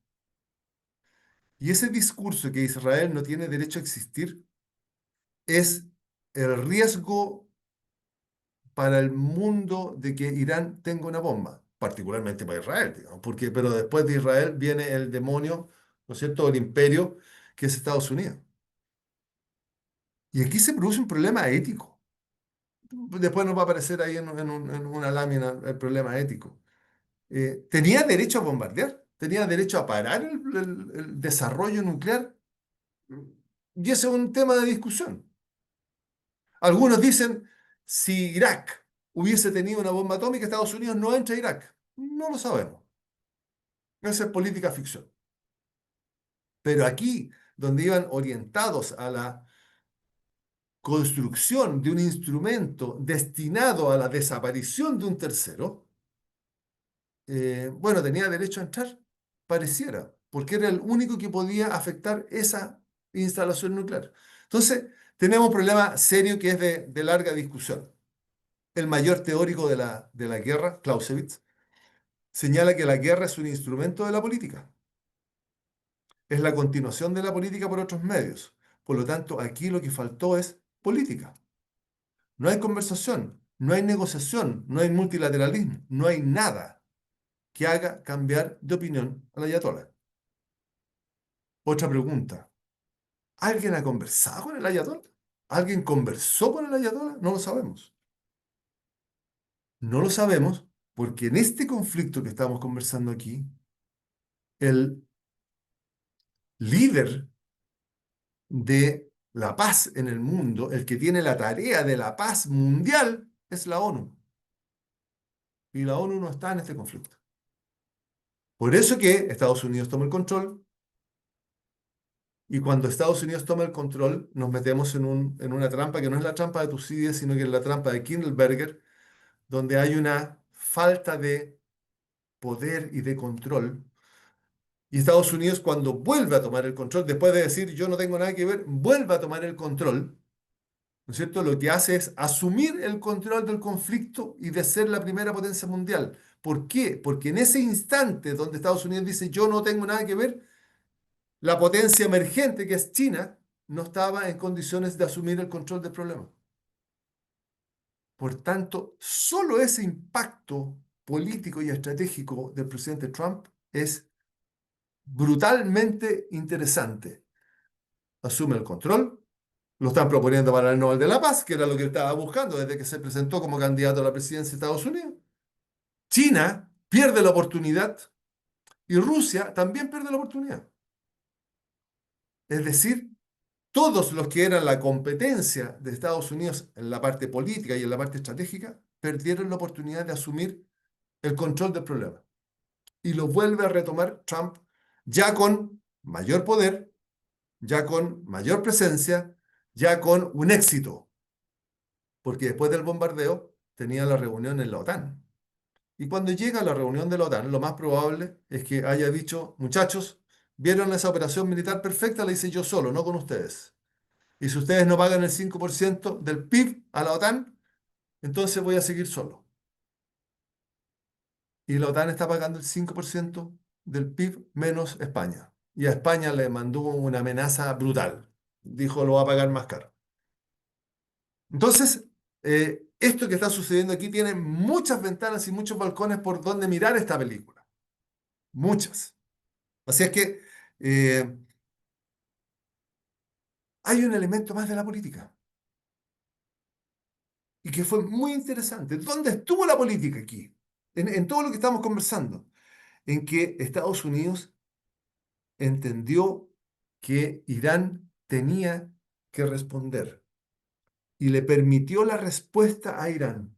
Y ese discurso que Israel no tiene derecho a existir es el riesgo para el mundo de que Irán tenga una bomba, particularmente para Israel, digamos, porque, pero después de Israel viene el demonio, ¿no es cierto?, el imperio, que es Estados Unidos. Y aquí se produce un problema ético. Después nos va a aparecer ahí en una lámina el problema ético. ¿Tenía derecho a bombardear? ¿Tenía derecho a parar el desarrollo nuclear? Y ese es un tema de discusión. Algunos dicen, si Irak hubiese tenido una bomba atómica, Estados Unidos no entra a Irak. No lo sabemos. Esa es política ficción. Pero aquí, donde iban orientados a la construcción de un instrumento destinado a la desaparición de un tercero, bueno, tenía derecho a entrar, pareciera, porque era el único que podía afectar esa instalación nuclear. Entonces, tenemos un problema serio que es de larga discusión. El mayor teórico de la guerra, Clausewitz, señala que la guerra es un instrumento de la política. Es la continuación de la política por otros medios. Por lo tanto, aquí lo que faltó es política. No hay conversación, no hay negociación, no hay multilateralismo, no hay nada que haga cambiar de opinión al ayatolá. Otra pregunta. ¿Alguien ha conversado con el ayatolá? ¿Alguien conversó con el ayatolá? No lo sabemos. No lo sabemos porque en este conflicto que estamos conversando aquí, el líder de la paz en el mundo, el que tiene la tarea de la paz mundial, es la ONU. Y la ONU no está en este conflicto. Por eso que Estados Unidos toma el control, y cuando Estados Unidos toma el control, nos metemos en una trampa que no es la trampa de Tucídides, sino que es la trampa de Kindleberger, donde hay una falta de poder y de control. Y Estados Unidos, cuando vuelve a tomar el control, después de decir yo no tengo nada que ver, vuelve a tomar el control. ¿No es cierto? Lo que hace es asumir el control del conflicto y de ser la primera potencia mundial. ¿Por qué? Porque en ese instante donde Estados Unidos dice yo no tengo nada que ver, la potencia emergente que es China no estaba en condiciones de asumir el control del problema. Por tanto, solo ese impacto político y estratégico del presidente Trump es brutalmente interesante. Asume el control. Lo están proponiendo para el Nobel de la Paz, que era lo que él estaba buscando desde que se presentó como candidato a la presidencia de Estados Unidos. China pierde la oportunidad y Rusia también pierde la oportunidad. Es decir, todos los que eran la competencia de Estados Unidos en la parte política y en la parte estratégica perdieron la oportunidad de asumir el control del problema. Y lo vuelve a retomar Trump ya con mayor poder, ya con mayor presencia, ya con un éxito, porque después del bombardeo tenía la reunión en la OTAN. Y cuando llega a la reunión de la OTAN, lo más probable es que haya dicho, muchachos, ¿vieron esa operación militar perfecta? La hice yo solo, no con ustedes. Y si ustedes no pagan el 5% del PIB a la OTAN, entonces voy a seguir solo. Y la OTAN está pagando el 5%. del PIB menos España. Y a España le mandó una amenaza brutal. Dijo, lo va a pagar más caro. Entonces, esto que está sucediendo aquí tiene muchas ventanas y muchos balcones por donde mirar esta película. Muchas. Así es que hay un elemento más de la política y que fue muy interesante. ¿Dónde estuvo la política aquí? En todo lo que estamos conversando. En que Estados Unidos entendió que Irán tenía que responder y le permitió la respuesta a Irán.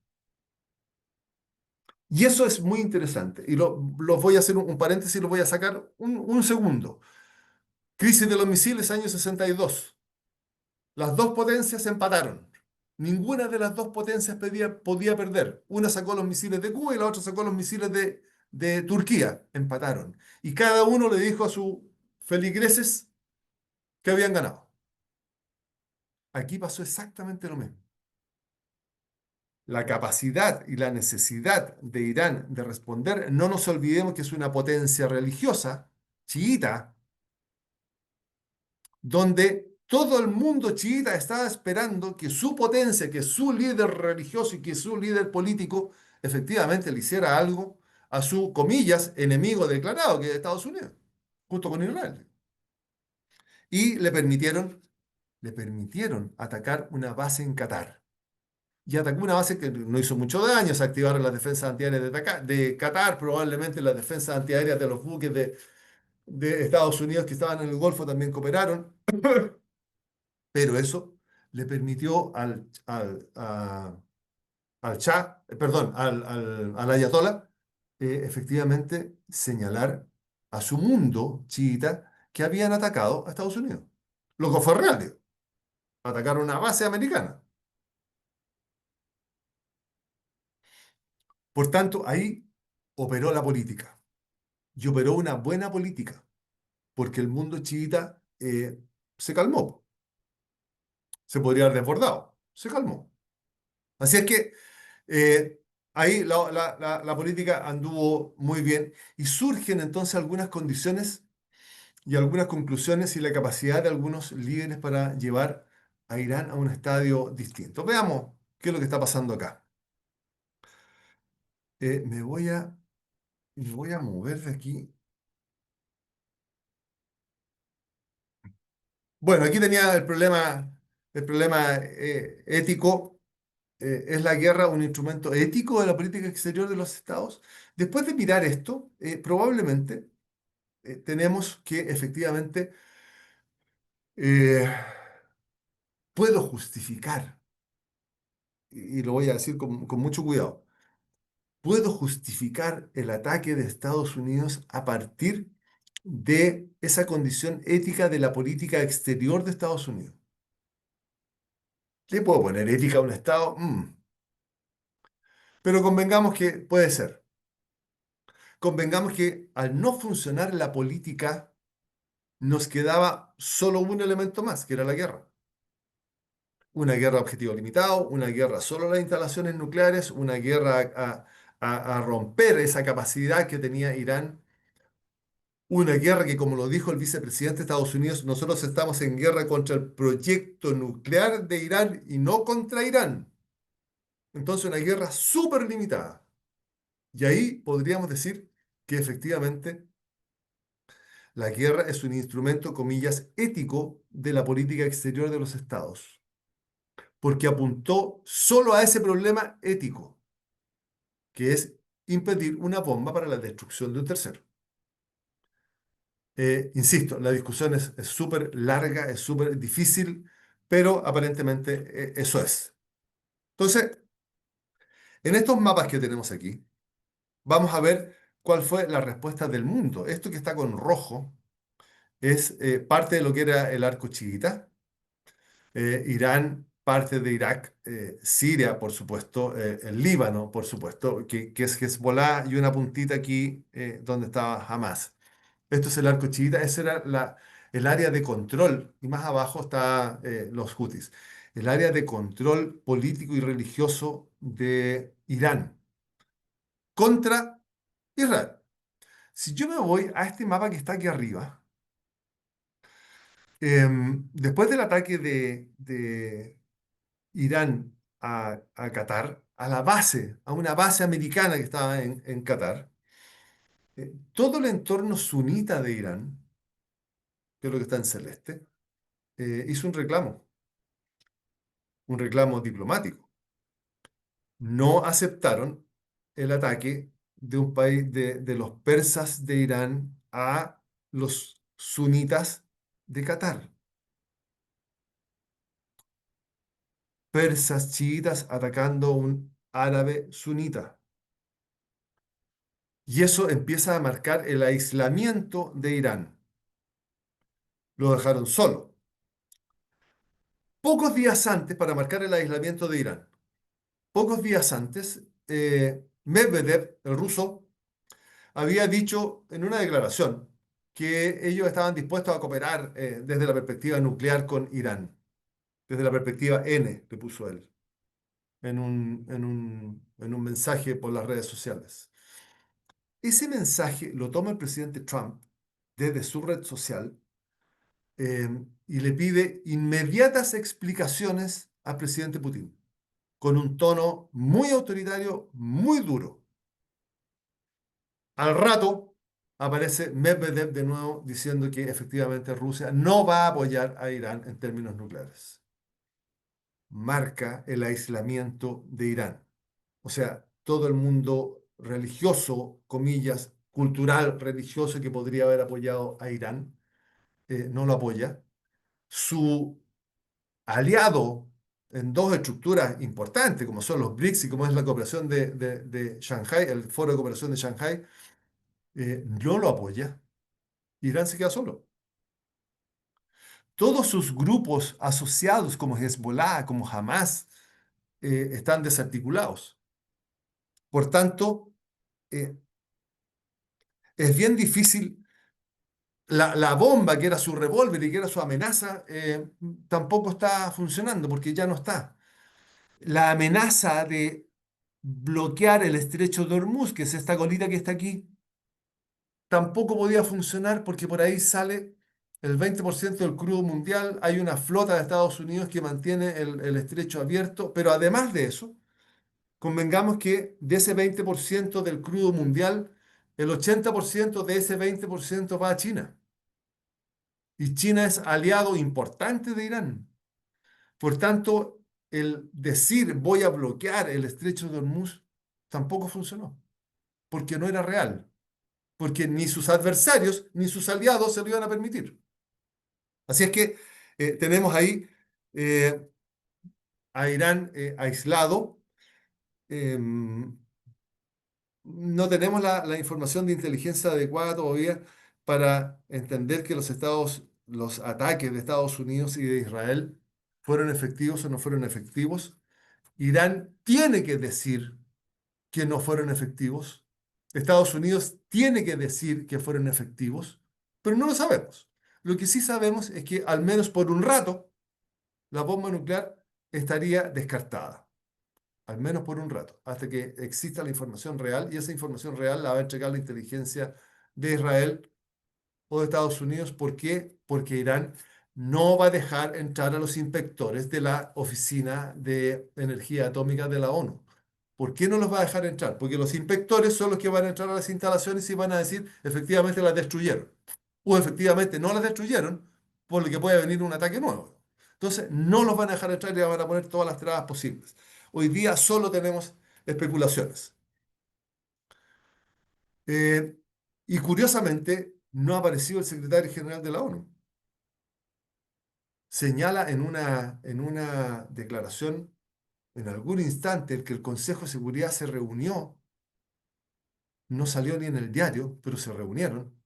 Y eso es muy interesante. Y lo voy a hacer un paréntesis, lo voy a sacar un segundo. Crisis de los misiles, año 62. Las dos potencias empataron. Ninguna de las dos potencias podía perder. Una sacó los misiles de Cuba y la otra sacó los misiles de Turquía. Empataron. Y cada uno le dijo a sus feligreses que habían ganado. Aquí pasó exactamente lo mismo. La capacidad y la necesidad de Irán de responder, no nos olvidemos que es una potencia religiosa, chiita, donde todo el mundo chiita estaba esperando que su potencia, que su líder religioso y que su líder político efectivamente le hiciera algo a su, comillas, enemigo declarado, que es Estados Unidos, junto con Israel. Y le permitieron atacar una base en Qatar. Y atacó una base que no hizo mucho daño, se activaron las defensas antiaéreas de Qatar, probablemente las defensas antiaéreas de los buques de Estados Unidos que estaban en el Golfo también cooperaron, pero eso le permitió al Shah, perdón, al Ayatollah, efectivamente señalar a su mundo chiita que habían atacado a Estados Unidos. Lo que fue real, digo. Atacaron una base americana. Por tanto, ahí operó la política y operó una buena política, porque el mundo chiita se calmó, se podría haber desbordado, se calmó. Así es que eh, ahí la política anduvo muy bien y surgen entonces algunas condiciones y algunas conclusiones y la capacidad de algunos líderes para llevar a Irán a un estadio distinto. Veamos qué es lo que está pasando acá. Eh, me voy a, me voy a mover de aquí. Bueno, aquí tenía el problema ético. ¿Es la guerra un instrumento ético de la política exterior de los estados? Después de mirar esto, probablemente tenemos que efectivamente eh, puedo justificar, y lo voy a decir con mucho cuidado, puedo justificar el ataque de Estados Unidos a partir de esa condición ética de la política exterior de Estados Unidos. ¿Le puedo poner ética a un estado? Pero convengamos que puede ser. Convengamos que al no funcionar la política, nos quedaba solo un elemento más, que era la guerra. Una guerra a objetivo limitado, una guerra solo a las instalaciones nucleares, una guerra a romper esa capacidad que tenía Irán, una guerra que, como lo dijo el vicepresidente de Estados Unidos, nosotros estamos en guerra contra el proyecto nuclear de Irán y no contra Irán. Entonces, una guerra súper limitada. Y ahí podríamos decir que efectivamente la guerra es un instrumento, comillas, ético de la política exterior de los estados, porque apuntó solo a ese problema ético, que es impedir una bomba para la destrucción de un tercero. Insisto, la discusión es súper larga, es súper difícil, pero aparentemente eso es. Entonces, en estos mapas que tenemos aquí, vamos a ver cuál fue la respuesta del mundo. Esto que está con rojo es parte de lo que era el arco chiita. Irán, parte de Irak, Siria, por supuesto, el Líbano, por supuesto, que es Hezbollah y una puntita aquí donde estaba Hamas. Esto es el arco chiita, ese era el área de control, y más abajo está los hutis, el área de control político y religioso de Irán contra Israel. Si yo me voy a este mapa que está aquí arriba, después del ataque de Irán a Qatar, a la base, a una base americana que estaba en Qatar, todo el entorno sunita de Irán, que es lo que está en celeste, hizo un reclamo diplomático. No aceptaron el ataque de un país de los persas de Irán a los sunitas de Qatar. Persas chiitas atacando a un árabe sunita. Y eso empieza a marcar el aislamiento de Irán. Lo dejaron solo. Pocos días antes, para marcar el aislamiento de Irán, pocos días antes, Medvedev, el ruso, había dicho en una declaración que ellos estaban dispuestos a cooperar desde la perspectiva nuclear con Irán, desde la perspectiva N, le puso él, en un mensaje por las redes sociales. Ese mensaje lo toma el presidente Trump desde su red social eh, y le pide inmediatas explicaciones al presidente Putin, con un tono muy autoritario, muy duro. Al rato aparece Medvedev de nuevo diciendo que efectivamente Rusia no va a apoyar a Irán en términos nucleares. Marca el aislamiento de Irán. O sea, todo el mundo religioso, comillas, cultural, religioso que podría haber apoyado a Irán, no lo apoya. Su aliado en dos estructuras importantes, como son los BRICS y como es la cooperación de Shanghái, el Foro de Cooperación de Shanghái, no lo apoya. Irán se queda solo. Todos sus grupos asociados como Hezbollah, como Hamas, están desarticulados. Por tanto, eh, es bien difícil. La bomba, que era su revólver y que era su amenaza, tampoco está funcionando porque ya no está. La amenaza de bloquear el estrecho de Hormuz, que es esta colita que está aquí, tampoco podía funcionar porque por ahí sale el 20% del crudo mundial. Hay una flota de Estados Unidos que mantiene el estrecho abierto, pero además de eso, convengamos que de ese 20% del crudo mundial, el 80% de ese 20% va a China. Y China es aliado importante de Irán. Por tanto, el decir voy a bloquear el estrecho de Hormuz tampoco funcionó, porque no era real, porque ni sus adversarios ni sus aliados se lo iban a permitir. Así es que tenemos ahí eh, a Irán aislado. em, no tenemos la información de inteligencia adecuada todavía para entender que los ataques de Estados Unidos y de Israel fueron efectivos o no fueron efectivos. Irán tiene que decir que no fueron efectivos. Estados Unidos tiene que decir que fueron efectivos, pero no lo sabemos. Lo que sí sabemos es que al menos por un rato la bomba nuclear estaría descartada, al menos por un rato, hasta que exista la información real y esa información real la va a entregar la inteligencia de Israel o de Estados Unidos. ¿Por qué? Porque Irán no va a dejar entrar a los inspectores de la Oficina de Energía Atómica de la ONU. ¿Por qué no los va a dejar entrar? Porque los inspectores son los que van a entrar a las instalaciones y van a decir efectivamente las destruyeron o efectivamente no las destruyeron, por lo que puede venir un ataque nuevo. Entonces, no los van a dejar entrar y van a poner todas las trabas posibles. Hoy día solo tenemos especulaciones. Eh, y curiosamente, no ha aparecido el secretario general de la ONU. Señala en una declaración, en algún instante, el que el Consejo de Seguridad se reunió, no salió ni en el diario, pero se reunieron.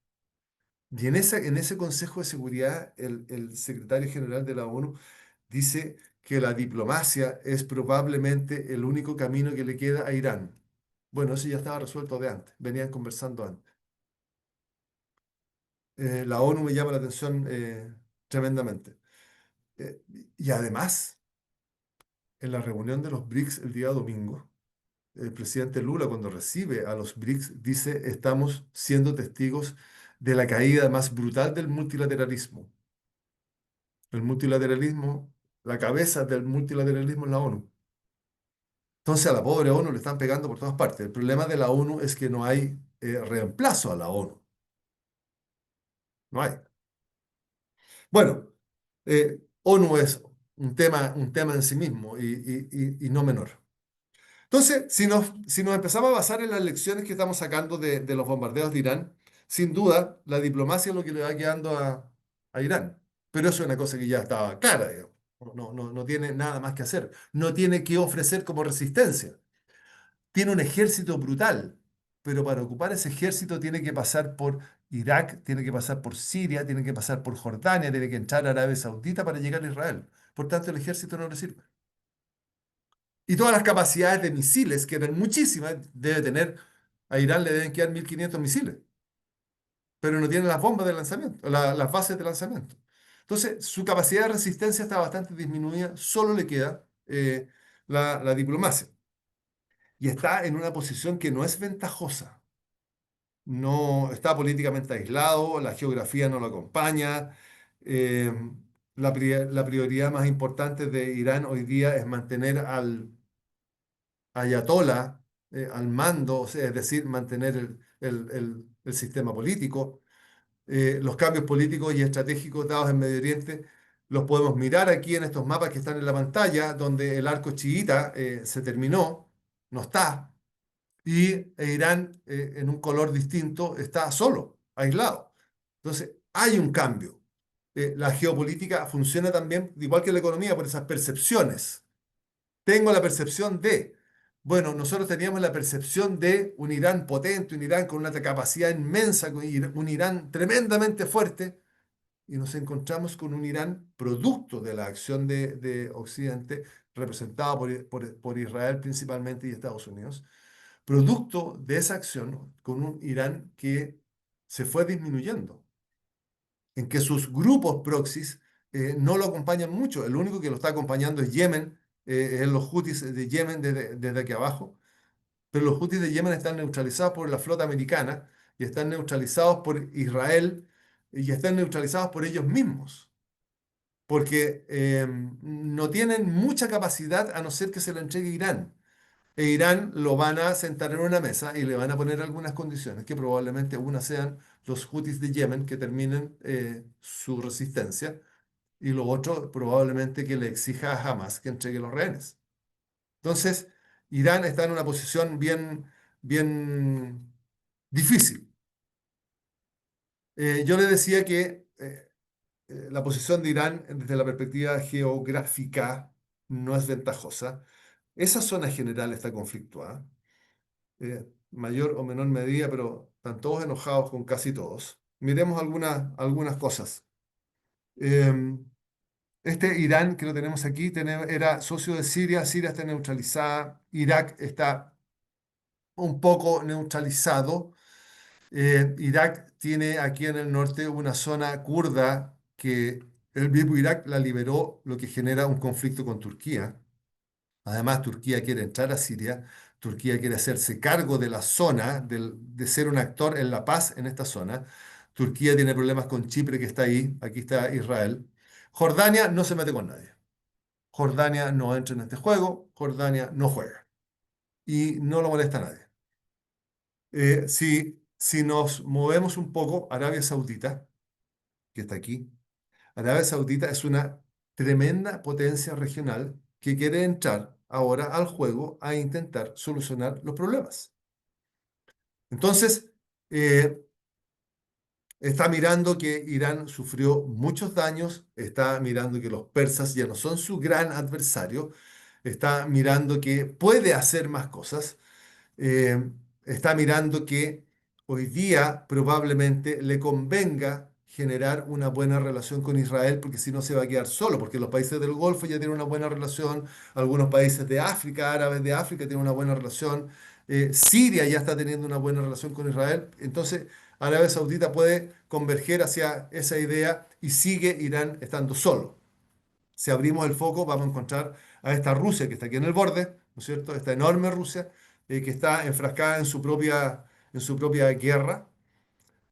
Y en ese Consejo de Seguridad, el secretario general de la ONU dice que la diplomacia es probablemente el único camino que le queda a Irán. Bueno, eso ya estaba resuelto de antes, venían conversando antes. La ONU me llama la atención tremendamente. Eh, y además, en la reunión de los BRICS el día domingo, el presidente Lula cuando recibe a los BRICS dice, estamos siendo testigos de la caída más brutal del multilateralismo. El multilateralismo, la cabeza del multilateralismo es la ONU. Entonces a la pobre ONU le están pegando por todas partes. El problema de la ONU es que no hay reemplazo a la ONU. No hay. Bueno, ONU es un tema en sí mismo y no menor. Entonces, si nos empezamos a basar en las lecciones que estamos sacando de los bombardeos de Irán, sin duda la diplomacia es lo que le va quedando a Irán. Pero eso es una cosa que ya estaba clara, digamos. No tiene nada más que hacer. No tiene que ofrecer como resistencia. Tiene un ejército brutal, pero para ocupar ese ejército tiene que pasar por Irak, tiene que pasar por Siria, tiene que pasar por Jordania, tiene que entrar a Arabia Saudita para llegar a Israel. Por tanto, el ejército no le sirve. Y todas las capacidades de misiles, que eran muchísimas, debe tener, a Irán le deben quedar 1.500 misiles, pero no tiene las bombas de lanzamiento, las bases de lanzamiento. Entonces, su capacidad de resistencia está bastante disminuida, solo le queda la diplomacia. Y está en una posición que no es ventajosa. No está políticamente aislado, la geografía no lo acompaña. eh, la prioridad más importante de Irán hoy día es mantener al ayatolá al mando, o sea, es decir, mantener el sistema político. Los cambios políticos y estratégicos dados en Medio Oriente los podemos mirar aquí en estos mapas que están en la pantalla, donde el arco chiita se terminó, no está, y Irán en un color distinto está solo, aislado. Entonces, hay un cambio. La geopolítica funciona también, igual que la economía, por esas percepciones. Tengo la percepción de, bueno, nosotros teníamos la percepción de un Irán potente, un Irán con una capacidad inmensa, con un Irán tremendamente fuerte, y nos encontramos con un Irán producto de la acción de Occidente, representado por Israel principalmente y Estados Unidos, producto de esa acción con un Irán que se fue disminuyendo, en que sus grupos proxies no lo acompañan mucho. El único que lo está acompañando es Yemen, es los Houthis de Yemen desde aquí abajo, pero los Houthis de Yemen están neutralizados por la flota americana y están neutralizados por Israel y están neutralizados por ellos mismos, porque no tienen mucha capacidad a no ser que se la entregue Irán. E Irán lo van a sentar en una mesa y le van a poner algunas condiciones, que probablemente unas sean los Houthis de Yemen que terminen su resistencia y lo otro probablemente que le exija a Hamas que entregue los rehenes. Entonces, Irán está en una posición bien difícil. Yo le decía que la posición de Irán desde la perspectiva geográfica no es ventajosa. Esa zona general está conflictuada, mayor o menor medida, pero están todos enojados con casi todos. Miremos algunas cosas. Em, Este Irán que lo tenemos aquí era socio de Siria, Siria está neutralizada, Irak está un poco neutralizado. Irak tiene aquí en el norte una zona kurda que el mismo Irak la liberó, lo que genera un conflicto con Turquía. Además, Turquía quiere entrar a Siria, Turquía quiere hacerse cargo de la zona, de ser un actor en la paz en esta zona. Turquía tiene problemas con Chipre que está ahí, aquí está Israel. Jordania no se mete con nadie. Jordania no entra en este juego, Jordania no juega y no lo molesta a nadie. Si nos movemos un poco, Arabia Saudita, que está aquí, Arabia Saudita es una tremenda potencia regional que quiere entrar ahora al juego a intentar solucionar los problemas. Entonces, eh, está mirando que Irán sufrió muchos daños, está mirando que los persas ya no son su gran adversario, está mirando que puede hacer más cosas, eh, está mirando que hoy día probablemente le convenga generar una buena relación con Israel, porque si no se va a quedar solo, porque los países del Golfo ya tienen una buena relación, algunos países de África, árabes de África, tienen una buena relación, Siria ya está teniendo una buena relación con Israel, entonces Arabia Saudita puede converger hacia esa idea y sigue Irán estando solo. Si abrimos el foco, vamos a encontrar a esta Rusia que está aquí en el borde, ¿no es cierto? Esta enorme Rusia, que está enfrascada en su propia guerra.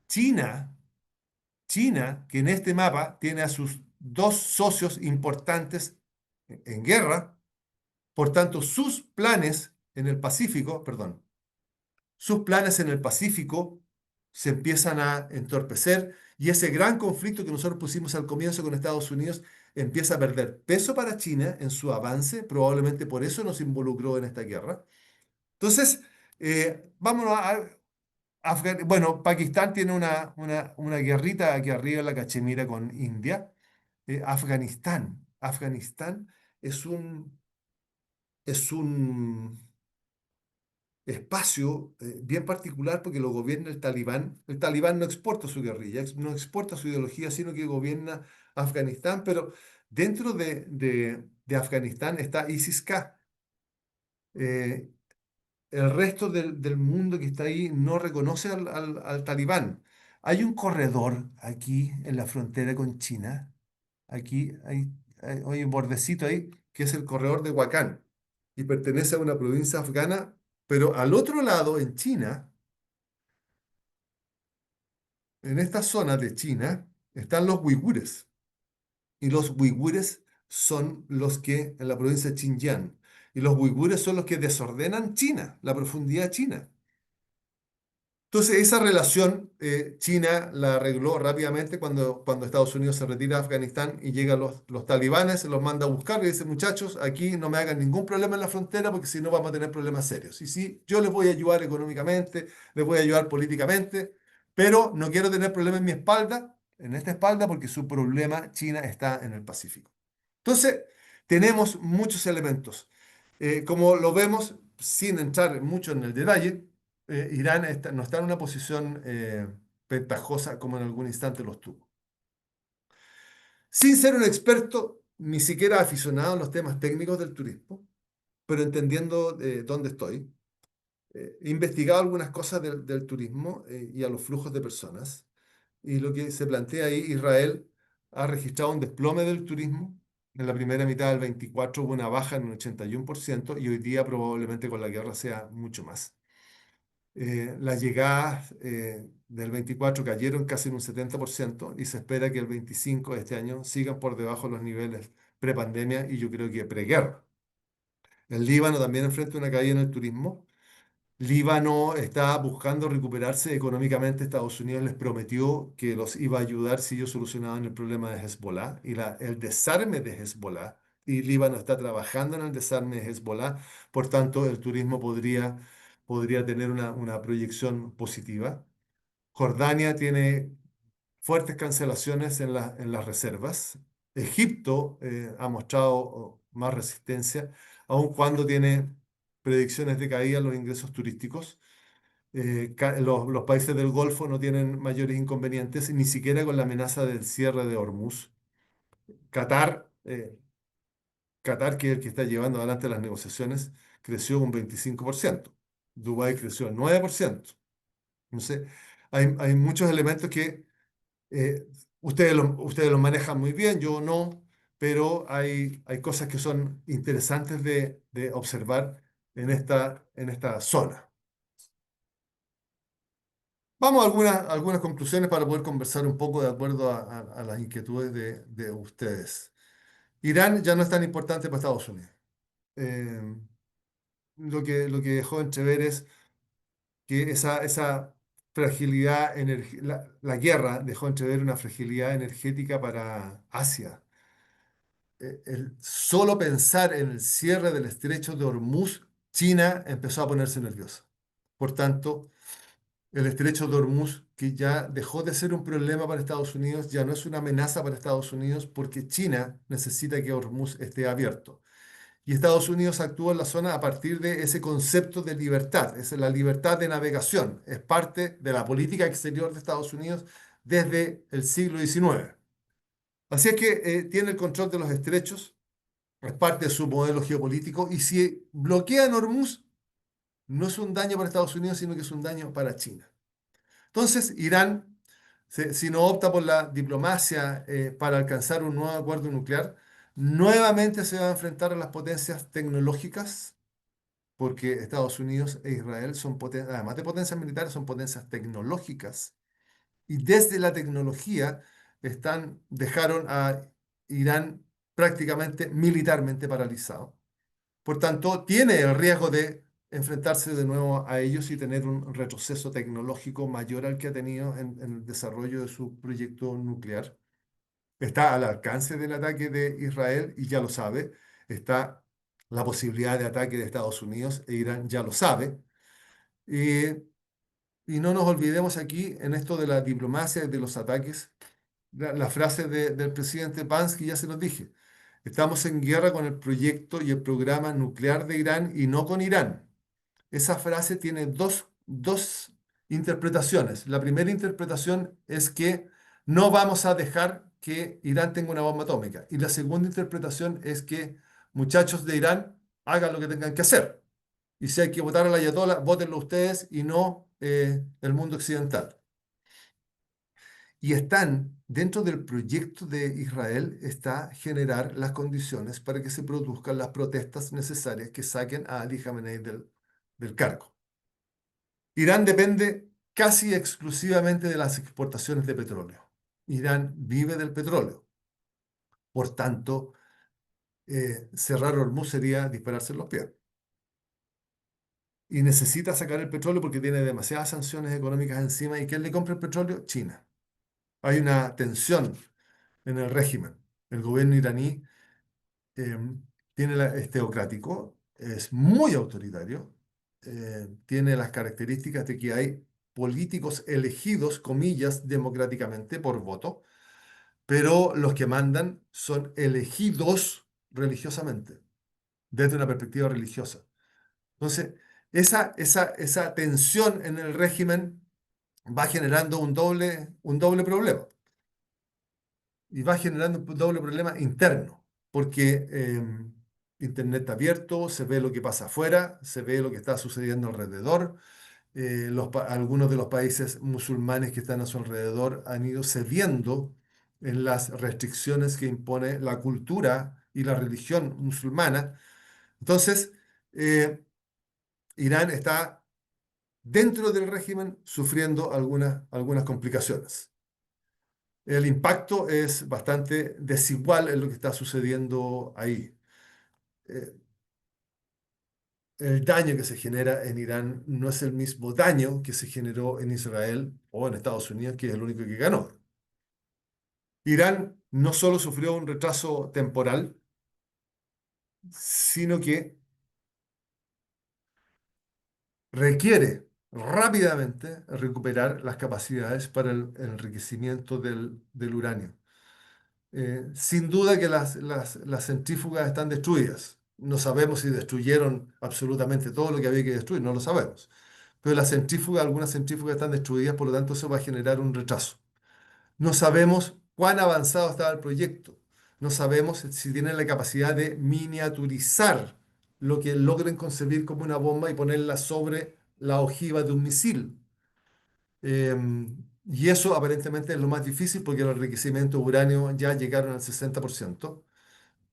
China, China, que en este mapa tiene a sus dos socios importantes en guerra, por tanto, sus planes en el Pacífico, perdón, sus planes en el Pacífico se empiezan a entorpecer y ese gran conflicto que nosotros pusimos al comienzo con Estados Unidos empieza a perder peso para China en su avance, probablemente por eso nos involucró en esta guerra. Entonces, vámonos bueno, Pakistán tiene una guerrita aquí arriba en la Cachemira con India. Afganistán es un espacio bien particular porque lo gobierna el Talibán. El Talibán no exporta su guerrilla, no exporta su ideología, sino que gobierna Afganistán, pero dentro de Afganistán está ISIS-K. Eh, el resto del mundo que está ahí no reconoce al Talibán. Hay un corredor aquí en la frontera con China. Aquí hay un bordecito ahí que es el corredor de Wakhan y pertenece a una provincia afgana, pero al otro lado, en China, en esta zona de China, están los uigures. Y los uigures son los que, en la provincia de Xinjiang, y los uigures son los que desordenan China, la profundidad china. Entonces, esa relación China la arregló rápidamente cuando Estados Unidos se retira de Afganistán y llegan los talibanes, se los manda a buscar y dice, muchachos, aquí no me hagan ningún problema en la frontera porque si no vamos a tener problemas serios. Y sí, yo les voy a ayudar económicamente, les voy a ayudar políticamente, pero no quiero tener problemas en mi espalda, en esta espalda, porque su problema China está en el Pacífico. Entonces, tenemos muchos elementos. Como lo vemos, sin entrar mucho en el detalle, Irán no está en una posición ventajosa como en algún instante lo estuvo. Sin ser un experto, ni siquiera aficionado en los temas técnicos del turismo, pero entendiendo dónde estoy, he investigado algunas cosas del turismo y a los flujos de personas. Y lo que se plantea ahí, Israel ha registrado un desplome del turismo. En la primera mitad del 24 hubo una baja en un 81% y hoy día probablemente con la guerra sea mucho más. Las llegadas del 24 cayeron casi en un 70% y se espera que el 25 de este año sigan por debajo de los niveles prepandemia y yo creo que preguerra. El Líbano también enfrenta una caída en el turismo. Líbano está buscando recuperarse económicamente. Estados Unidos les prometió que los iba a ayudar si ellos solucionaban el problema de Hezbollah y el desarme de Hezbollah. Y Líbano está trabajando en el desarme de Hezbollah. Por tanto, el turismo podría tener una proyección positiva. Jordania tiene fuertes cancelaciones en las reservas. Egipto ha mostrado más resistencia, aun cuando tiene predicciones de caída en los ingresos turísticos. Los países del Golfo no tienen mayores inconvenientes, ni siquiera con la amenaza del cierre de Hormuz. Qatar, Qatar, que es el que está llevando adelante las negociaciones, creció un 25%. Dubái creció un 9%. No sé, hay muchos elementos que eh, ustedes los manejan muy bien, yo no, pero hay cosas que son interesantes de observar en esta zona. Vamos a algunas conclusiones para poder conversar un poco de acuerdo a las inquietudes de ustedes. Irán ya no es tan importante para Estados Unidos. Eh, lo que dejó entrever es que esa fragilidad, la guerra dejó entrever una fragilidad energética para Asia. El solo pensar en el cierre del estrecho de Hormuz, China empezó a ponerse nerviosa. Por tanto, el estrecho de Hormuz, que ya dejó de ser un problema para Estados Unidos, ya no es una amenaza para Estados Unidos porque China necesita que Hormuz esté abierto. Y Estados Unidos actúa en la zona a partir de ese concepto de libertad, es la libertad de navegación, es parte de la política exterior de Estados Unidos desde el siglo XIX. Así es que tiene el control de los estrechos, es parte de su modelo geopolítico, y si bloquean Hormuz, no es un daño para Estados Unidos, sino que es un daño para China. Entonces, Irán, si no opta por la diplomacia para alcanzar un nuevo acuerdo nuclear, nuevamente se va a enfrentar a las potencias tecnológicas porque Estados Unidos e Israel son además de potencias militares, son potencias tecnológicas. Y desde la tecnología dejaron a Irán prácticamente militarmente paralizado. Por tanto, tiene el riesgo de enfrentarse de nuevo a ellos y tener un retroceso tecnológico mayor al que ha tenido en el desarrollo de su proyecto nuclear. Está al alcance del ataque de Israel y ya lo sabe. Está la posibilidad de ataque de Estados Unidos e Irán ya lo sabe. Y, y no nos olvidemos aquí en esto de la diplomacia y de los ataques, la frase del presidente Pence que ya se nos dije. Estamos en guerra con el proyecto y el programa nuclear de Irán y no con Irán. Esa frase tiene dos interpretaciones. La primera interpretación es que no vamos a dejar que Irán tenga una bomba atómica. Y la segunda interpretación es que, muchachos de Irán, hagan lo que tengan que hacer. Y si hay que votar a la Ayatollah, votenlo ustedes y no el mundo occidental. Y dentro del proyecto de Israel, está generar las condiciones para que se produzcan las protestas necesarias que saquen a Ali Khamenei del cargo. Irán depende casi exclusivamente de las exportaciones de petróleo. Irán vive del petróleo. Por tanto, cerrar Hormuz sería dispararse en los pies. Y necesita sacar el petróleo porque tiene demasiadas sanciones económicas encima. ¿Y quién le compra el petróleo? China. Hay una tensión en el régimen. El gobierno iraní eh, es teocrático, es muy autoritario, tiene las características de que hay políticos elegidos, comillas, democráticamente por voto, pero los que mandan son elegidos religiosamente, desde una perspectiva religiosa. Entonces, esa tensión en el régimen va generando un doble problema y va generando un doble problema interno, porque Internet está abierto, se ve lo que pasa afuera, se ve lo que está sucediendo alrededor. Algunos de los países musulmanes que están a su alrededor han ido cediendo en las restricciones que impone la cultura y la religión musulmana. Entonces, eh, Irán está dentro del régimen sufriendo algunas complicaciones. El impacto es bastante desigual en lo que está sucediendo ahí. Eh, el daño que se genera en Irán no es el mismo daño que se generó en Israel o en Estados Unidos, que es el único que ganó. Irán no solo sufrió un retraso temporal, sino que requiere rápidamente recuperar las capacidades para el enriquecimiento del uranio. Sin duda que las centrífugas están destruidas. No sabemos si destruyeron absolutamente todo lo que había que destruir, no lo sabemos. Pero algunas centrífugas están destruidas, por lo tanto eso va a generar un retraso. No sabemos cuán avanzado estaba el proyecto. No sabemos si tienen la capacidad de miniaturizar lo que logren concebir como una bomba y ponerla sobre la ojiva de un misil. Y eso aparentemente es lo más difícil porque los enriquecimientos de uranio ya llegaron al 60%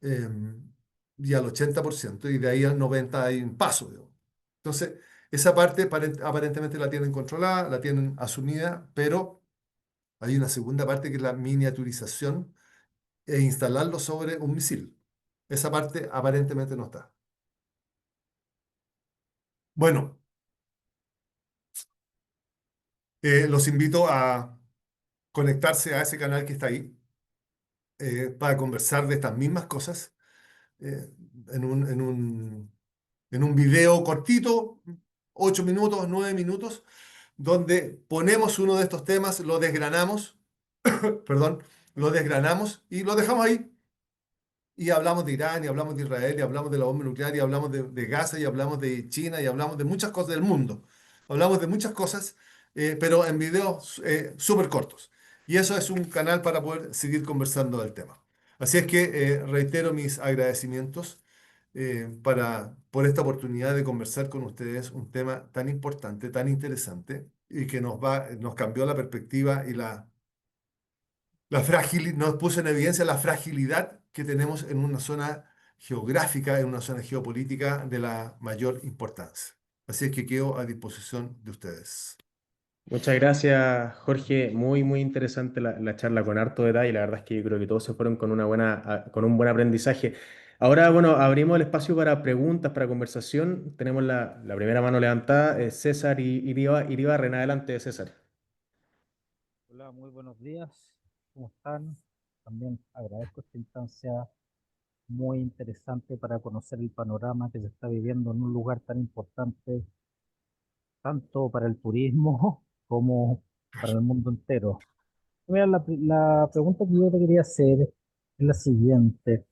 em, y al 80% y de ahí al 90% hay un paso, digamos. Entonces, esa parte aparentemente la tienen controlada, la tienen asumida, pero hay una segunda parte que es la miniaturización e instalarlo sobre un misil. Esa parte aparentemente no está. Bueno, los invito a conectarse a ese canal que está ahí para conversar de estas mismas cosas eh, en un video cortito, 8 minutos, 9 minutos, donde ponemos uno de estos temas, lo desgranamos, perdón, lo desgranamos y lo dejamos ahí. Y hablamos de Irán, y hablamos de Israel, y hablamos de la bomba nuclear, y hablamos de Gaza, y hablamos de China, y hablamos de muchas cosas del mundo. Hablamos de muchas cosas, pero en videos súper cortos. Y eso es un canal para poder seguir conversando del tema. Así es que reitero mis agradecimientos por esta oportunidad de conversar con ustedes un tema tan importante, tan interesante, y que nos cambió la perspectiva y nos puso en evidencia la fragilidad que tenemos en una zona geográfica, en una zona geopolítica de la mayor importancia. Así es que quedo a disposición de ustedes. Muchas gracias, Jorge. Muy, muy interesante la charla con harto detalle. La verdad es que yo creo que todos se fueron con con un buen aprendizaje. Ahora, bueno, abrimos el espacio para preguntas, para conversación. Tenemos la primera mano levantada, César Iribarren. Adelante, César. Hola, muy buenos días. ¿Cómo están? También agradezco esta instancia muy interesante para conocer el panorama que se está viviendo en un lugar tan importante, tanto para el turismo como para el mundo entero. Mira, la pregunta que yo te quería hacer es la siguiente.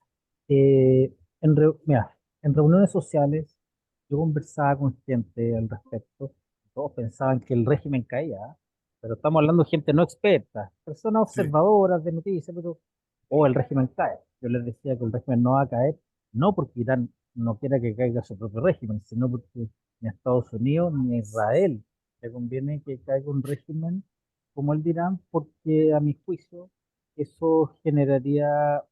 Mira, en reuniones sociales yo conversaba con gente al respecto. Todos pensaban que el régimen caía, ¿ah? Pero estamos hablando de gente no experta, personas Sí. observadoras de noticias, pero el régimen cae. Yo les decía que el régimen no va a caer, no porque Irán no quiera que caiga su propio régimen, sino porque ni a Estados Unidos ni a Israel le conviene que caiga un régimen como el de Irán, porque a mi juicio eso generaría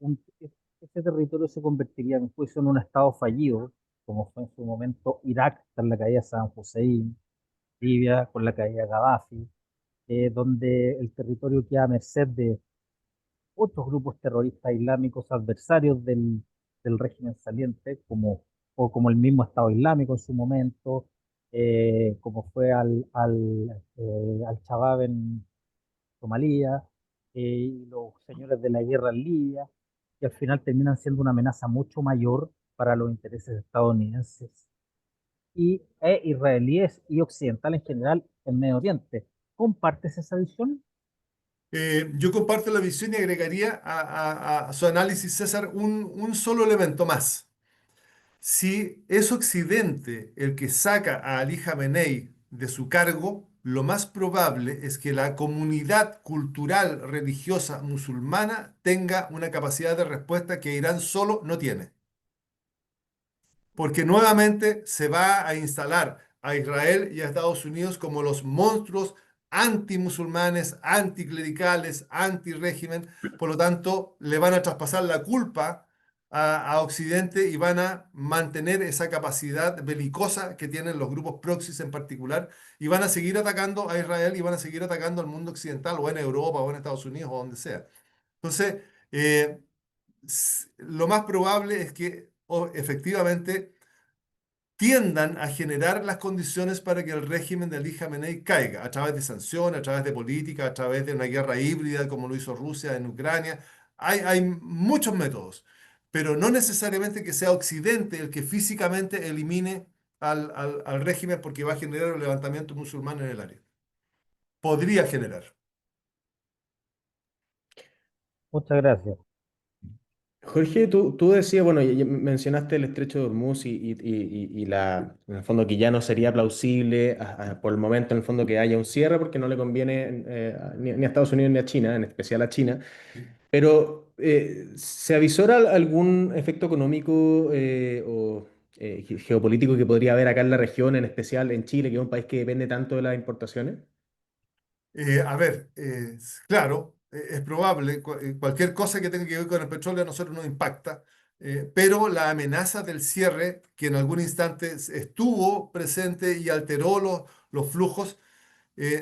ese territorio se convertiría, en mi juicio, en un estado fallido, como fue en su momento Irak, con la caída de Saddam Hussein, Libia, con la caída de Gaddafi, donde el territorio queda a merced de otros grupos terroristas islámicos adversarios del régimen saliente, como el mismo Estado Islámico en su momento, como fue al-Shabaab en Somalia, y los señores de la guerra en Libia, que al final terminan siendo una amenaza mucho mayor para los intereses estadounidenses e israelíes y occidental en general en Medio Oriente. ¿Compartes esa visión? Yo comparto la visión y agregaría a su análisis, César, un solo elemento más. Si es Occidente el que saca a Ali Khamenei de su cargo, lo más probable es que la comunidad cultural religiosa musulmana tenga una capacidad de respuesta que Irán solo no tiene, porque nuevamente se va a instalar a Israel y a Estados Unidos como los monstruos antimusulmanes, anticlericales, anti-régimen. Por lo tanto, le van a traspasar la culpa a Occidente y van a mantener esa capacidad belicosa que tienen los grupos proxies en particular y van a seguir atacando a Israel y van a seguir atacando al mundo occidental o en Europa o en Estados Unidos o donde sea. Entonces, lo más probable es que efectivamente tiendan a generar las condiciones para que el régimen de Ali Khamenei caiga, a través de sanciones, a través de política, a través de una guerra híbrida como lo hizo Rusia en Ucrania. Hay muchos métodos, pero no necesariamente que sea Occidente el que físicamente elimine al régimen porque va a generar un levantamiento musulmán en el área. Podría generar. Muchas gracias. Jorge, tú decías, bueno, ya mencionaste el estrecho de Hormuz en el fondo que ya no sería plausible por el momento, en el fondo, que haya un cierre porque no le conviene ni a Estados Unidos ni a China, en especial a China. Pero, ¿se avisora algún efecto económico o geopolítico que podría haber acá en la región, en especial en Chile, que es un país que depende tanto de las importaciones? A ver, claro, es probable, cualquier cosa que tenga que ver con el petróleo a nosotros nos impacta, pero la amenaza del cierre, que en algún instante estuvo presente y alteró los flujos,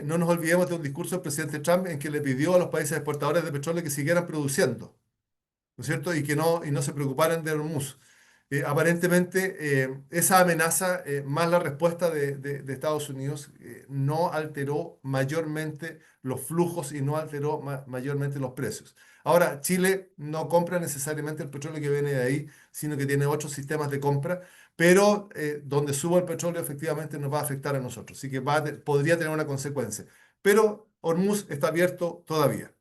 no nos olvidemos de un discurso del presidente Trump en que le pidió a los países exportadores de petróleo que siguieran produciendo. ¿No es cierto? Y no se preocuparan de Hormuz. Aparentemente, esa amenaza, más la respuesta de Estados Unidos, no alteró mayormente los flujos y no alteró mayormente los precios. Ahora, Chile no compra necesariamente el petróleo que viene de ahí, sino que tiene otros sistemas de compra, pero donde suba el petróleo efectivamente nos va a afectar a nosotros. Así que podría tener una consecuencia. Pero Hormuz está abierto todavía.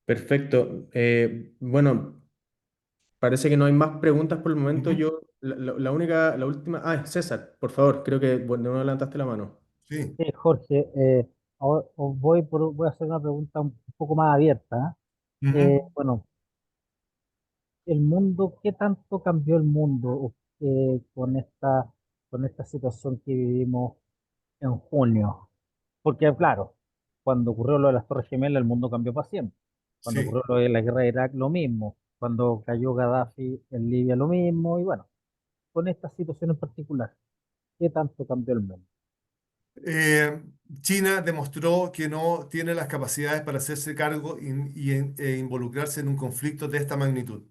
Perfecto. Bueno, parece que no hay más preguntas por el momento. Ujú. Yo, la única, la última. Ah, César, por favor, creo que bueno, no levantaste la mano. Sí. Jorge, ahora voy a hacer una pregunta un poco más abierta. Ujú. Bueno, el mundo, ¿qué tanto cambió el mundo con esta situación que vivimos en junio? Porque, claro, cuando ocurrió lo de las Torres Gemelas, el mundo cambió para siempre. Cuando Sí. ocurrió lo de la guerra de Irak, lo mismo. Cuando cayó Gaddafi en Libia lo mismo, y bueno, con esta situación en particular, ¿qué tanto cambió el mundo? Eh, China demostró que no tiene las capacidades para hacerse cargo e involucrarse en un conflicto de esta magnitud.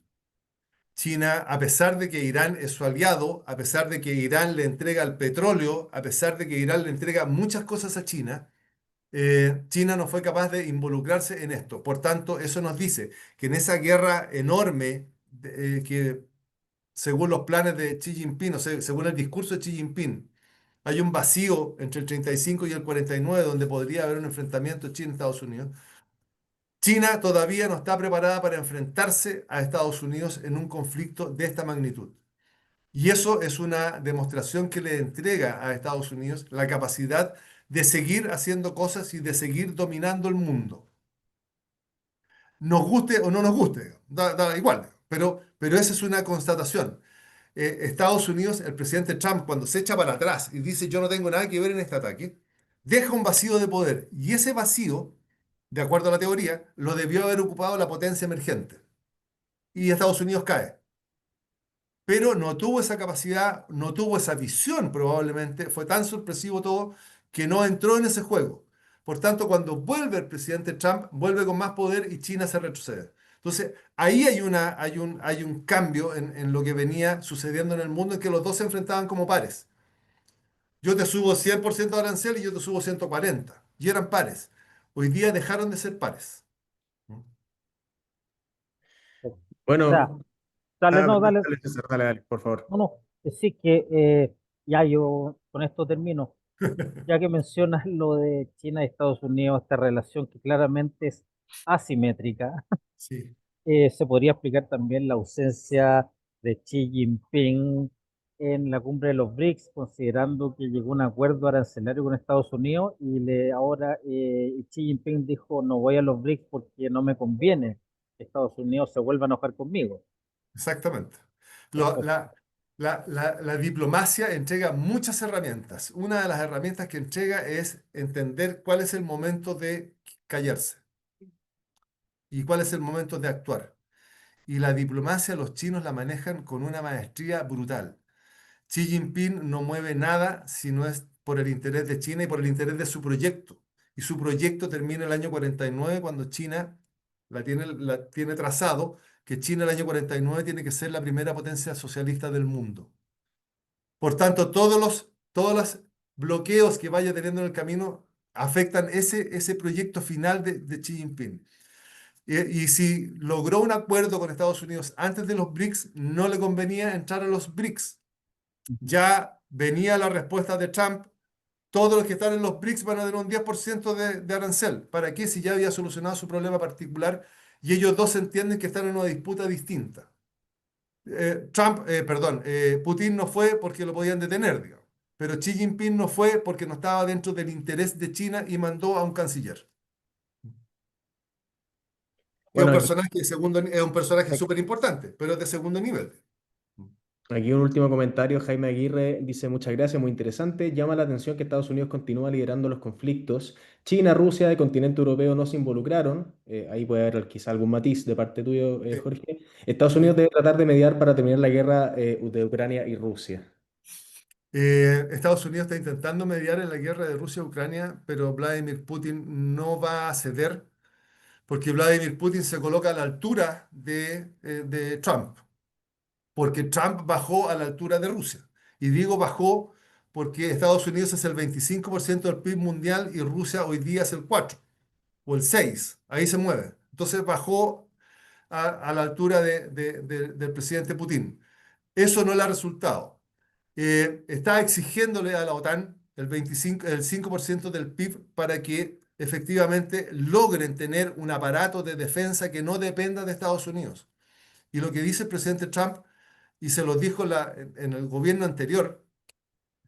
China, a pesar de que Irán es su aliado, a pesar de que Irán le entrega el petróleo, a pesar de que Irán le entrega muchas cosas a China, China no fue capaz de involucrarse en esto. Por tanto, eso nos dice que en esa guerra enorme que según los planes de Xi Jinping, o sea, según el discurso de Xi Jinping, hay un vacío entre el 35 y el 49 donde podría haber un enfrentamiento China-Estados Unidos. China todavía no está preparada para enfrentarse a Estados Unidos en un conflicto de esta magnitud. Y eso es una demostración que le entrega a Estados Unidos la capacidad de seguir haciendo cosas y de seguir dominando el mundo. Nos guste o no nos guste, da igual, pero esa es una constatación. Estados Unidos, el presidente Trump, cuando se echa para atrás y dice yo no tengo nada que ver en este ataque, deja un vacío de poder. Y ese vacío, de acuerdo a la teoría, lo debió haber ocupado la potencia emergente. Y Estados Unidos cae. Pero no tuvo esa capacidad, no tuvo esa visión probablemente, fue tan sorpresivo todo que no entró en ese juego. Por tanto, cuando vuelve el presidente Trump, vuelve con más poder y China se retrocede. Entonces, ahí hay un cambio en lo que venía sucediendo en el mundo, en que los dos se enfrentaban como pares. Yo te subo 100% de arancel y yo te subo 140. Y eran pares. Hoy día dejaron de ser pares. O sea, Bueno, dale, no, perdón, dale, dale, César, dale, dale, por favor. no, no, decir que ya yo con esto termino. Ya que mencionas lo de China y Estados Unidos, esta relación que claramente es asimétrica, Sí, se podría explicar también la ausencia de Xi Jinping en la cumbre de los BRICS, considerando que llegó a un acuerdo arancelario con Estados Unidos y ahora Xi Jinping dijo no voy a los BRICS porque no me conviene que Estados Unidos se vuelva a enojar conmigo. exactamente. Lo- Entonces, la, la diplomacia entrega muchas herramientas. Una de las herramientas que entrega es entender cuál es el momento de callarse y cuál es el momento de actuar. Y la diplomacia los chinos la manejan con una maestría brutal. Xi Jinping no mueve nada si no es por el interés de China y por el interés de su proyecto. Y su proyecto termina el año 49 cuando China la tiene trazado, que China el año 49 tiene que ser la primera potencia socialista del mundo. Por tanto, todos los bloqueos que vaya teniendo en el camino afectan ese proyecto final de Xi Jinping. Y si logró un acuerdo con Estados Unidos antes de los BRICS, no le convenía entrar a los BRICS. Ya venía la respuesta de Trump: todos los que están en los BRICS van a tener un 10% de arancel. ¿Para qué? Si ya había solucionado su problema particular y ellos dos entienden que están en una disputa distinta. Putin no fue porque lo podían detener, digamos. Pero Xi Jinping no fue porque no estaba dentro del interés de China y mandó a un canciller. Que es un Bueno, aquí, personaje de segundo, es un personaje súper importante, pero es de segundo nivel. aquí un último comentario. Jaime Aguirre dice, muchas gracias, muy interesante. Llama la atención que Estados Unidos continúa liderando los conflictos. China, Rusia y continente europeo no se involucraron. Ahí puede haber quizá algún matiz de parte tuyo, Sí, Jorge. Estados Unidos sí. debe tratar de mediar para terminar la guerra de Ucrania y Rusia. Estados Unidos está intentando mediar en la guerra de Rusia-Ucrania, pero Vladimir Putin no va a ceder porque Vladimir Putin se coloca a la altura de Trump, porque Trump bajó a la altura de Rusia. Y digo bajó porque Estados Unidos es el 25% del PIB mundial y Rusia hoy día es el 4 o el 6, ahí se mueve. Entonces bajó a la altura del presidente Putin. Eso no le ha resultado. Está exigiéndole a la OTAN el 5% del PIB para que efectivamente logren tener un aparato de defensa que no dependa de Estados Unidos. Y lo que dice el presidente Trump, y se lo dijo en el gobierno anterior: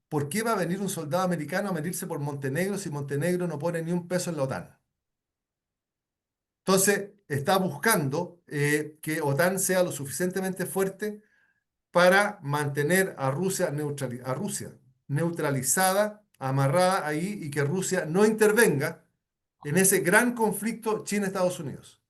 ¿por qué va a venir un soldado americano a medirse por Montenegro si Montenegro no pone ni un peso en la OTAN? Entonces, está buscando que OTAN sea lo suficientemente fuerte para mantener a Rusia neutralizada, amarrada ahí, y que Rusia no intervenga en ese gran conflicto China-Estados Unidos.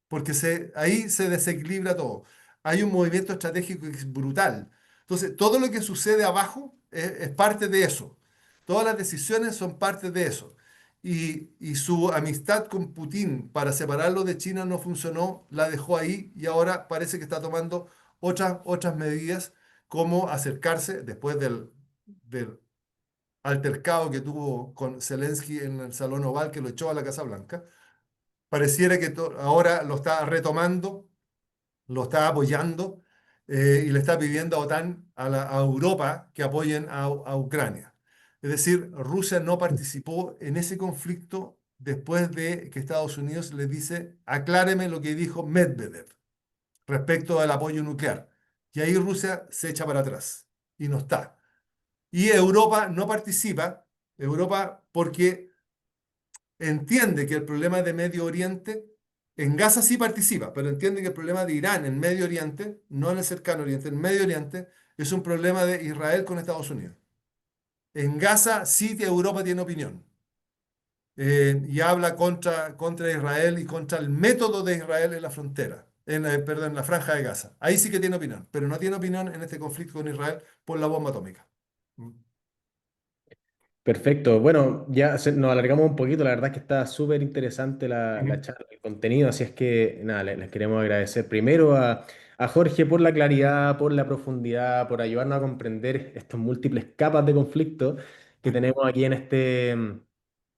porque ahí se desequilibra todo. Hay un movimiento estratégico que es brutal. Entonces, todo lo que sucede abajo es parte de eso. Todas las decisiones son parte de eso. Y su amistad con Putin para separarlo de China no funcionó, la dejó ahí y ahora parece que está tomando otras medidas como acercarse después del altercado que tuvo con Zelensky en el Salón Oval, que lo echó a la Casa Blanca. Pareciera que ahora lo está retomando, lo está apoyando y le está pidiendo a OTAN, a Europa, que apoyen a Ucrania. Es decir, Rusia no participó en ese conflicto después de que Estados Unidos le dice, acláreme lo que dijo Medvedev respecto al apoyo nuclear. Y ahí Rusia se echa para atrás y no está. Y Europa no participa, Europa porque entiende que el problema de Medio Oriente, en Gaza sí participa, pero entiende que el problema de Irán en Medio Oriente, no en el cercano Oriente, en Medio Oriente, es un problema de Israel con Estados Unidos. En Gaza sí que Europa tiene opinión y habla contra Israel y contra el método de Israel en la frontera, perdón, en la franja de Gaza. Ahí sí que tiene opinión, pero no tiene opinión en este conflicto con Israel por la bomba atómica. Mm. Perfecto. Bueno, ya nos alargamos un poquito. La verdad es que está súper interesante la Ujú. charla, el contenido. Así es que, nada, les queremos agradecer primero a Jorge por la claridad, por la profundidad, por ayudarnos a comprender estos múltiples capas de conflicto que tenemos aquí en este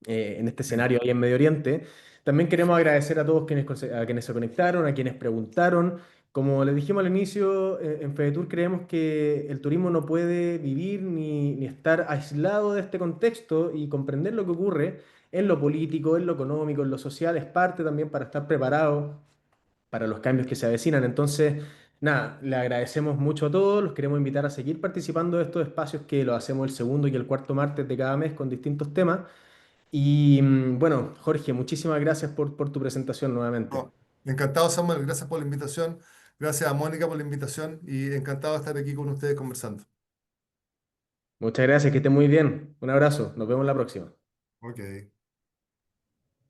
Sí. escenario ahí en Medio Oriente. También queremos agradecer a todos a quienes se conectaron, a quienes preguntaron. Como les dijimos al inicio, en FEDETUR creemos que el turismo no puede vivir ni estar aislado de este contexto y comprender lo que ocurre en lo político, en lo económico, en lo social, es parte también para estar preparado para los cambios que se avecinan. Entonces, nada, le agradecemos mucho a todos, los queremos invitar a seguir participando de estos espacios que lo hacemos el segundo y el cuarto martes de cada mes con distintos temas. Y bueno, Jorge, muchísimas gracias por tu presentación nuevamente. No, encantado, Samuel. Gracias por la invitación. Gracias a Mónica por la invitación y encantado de estar aquí con ustedes conversando. Muchas gracias, que esté muy bien. Un abrazo, nos vemos la próxima. Ok.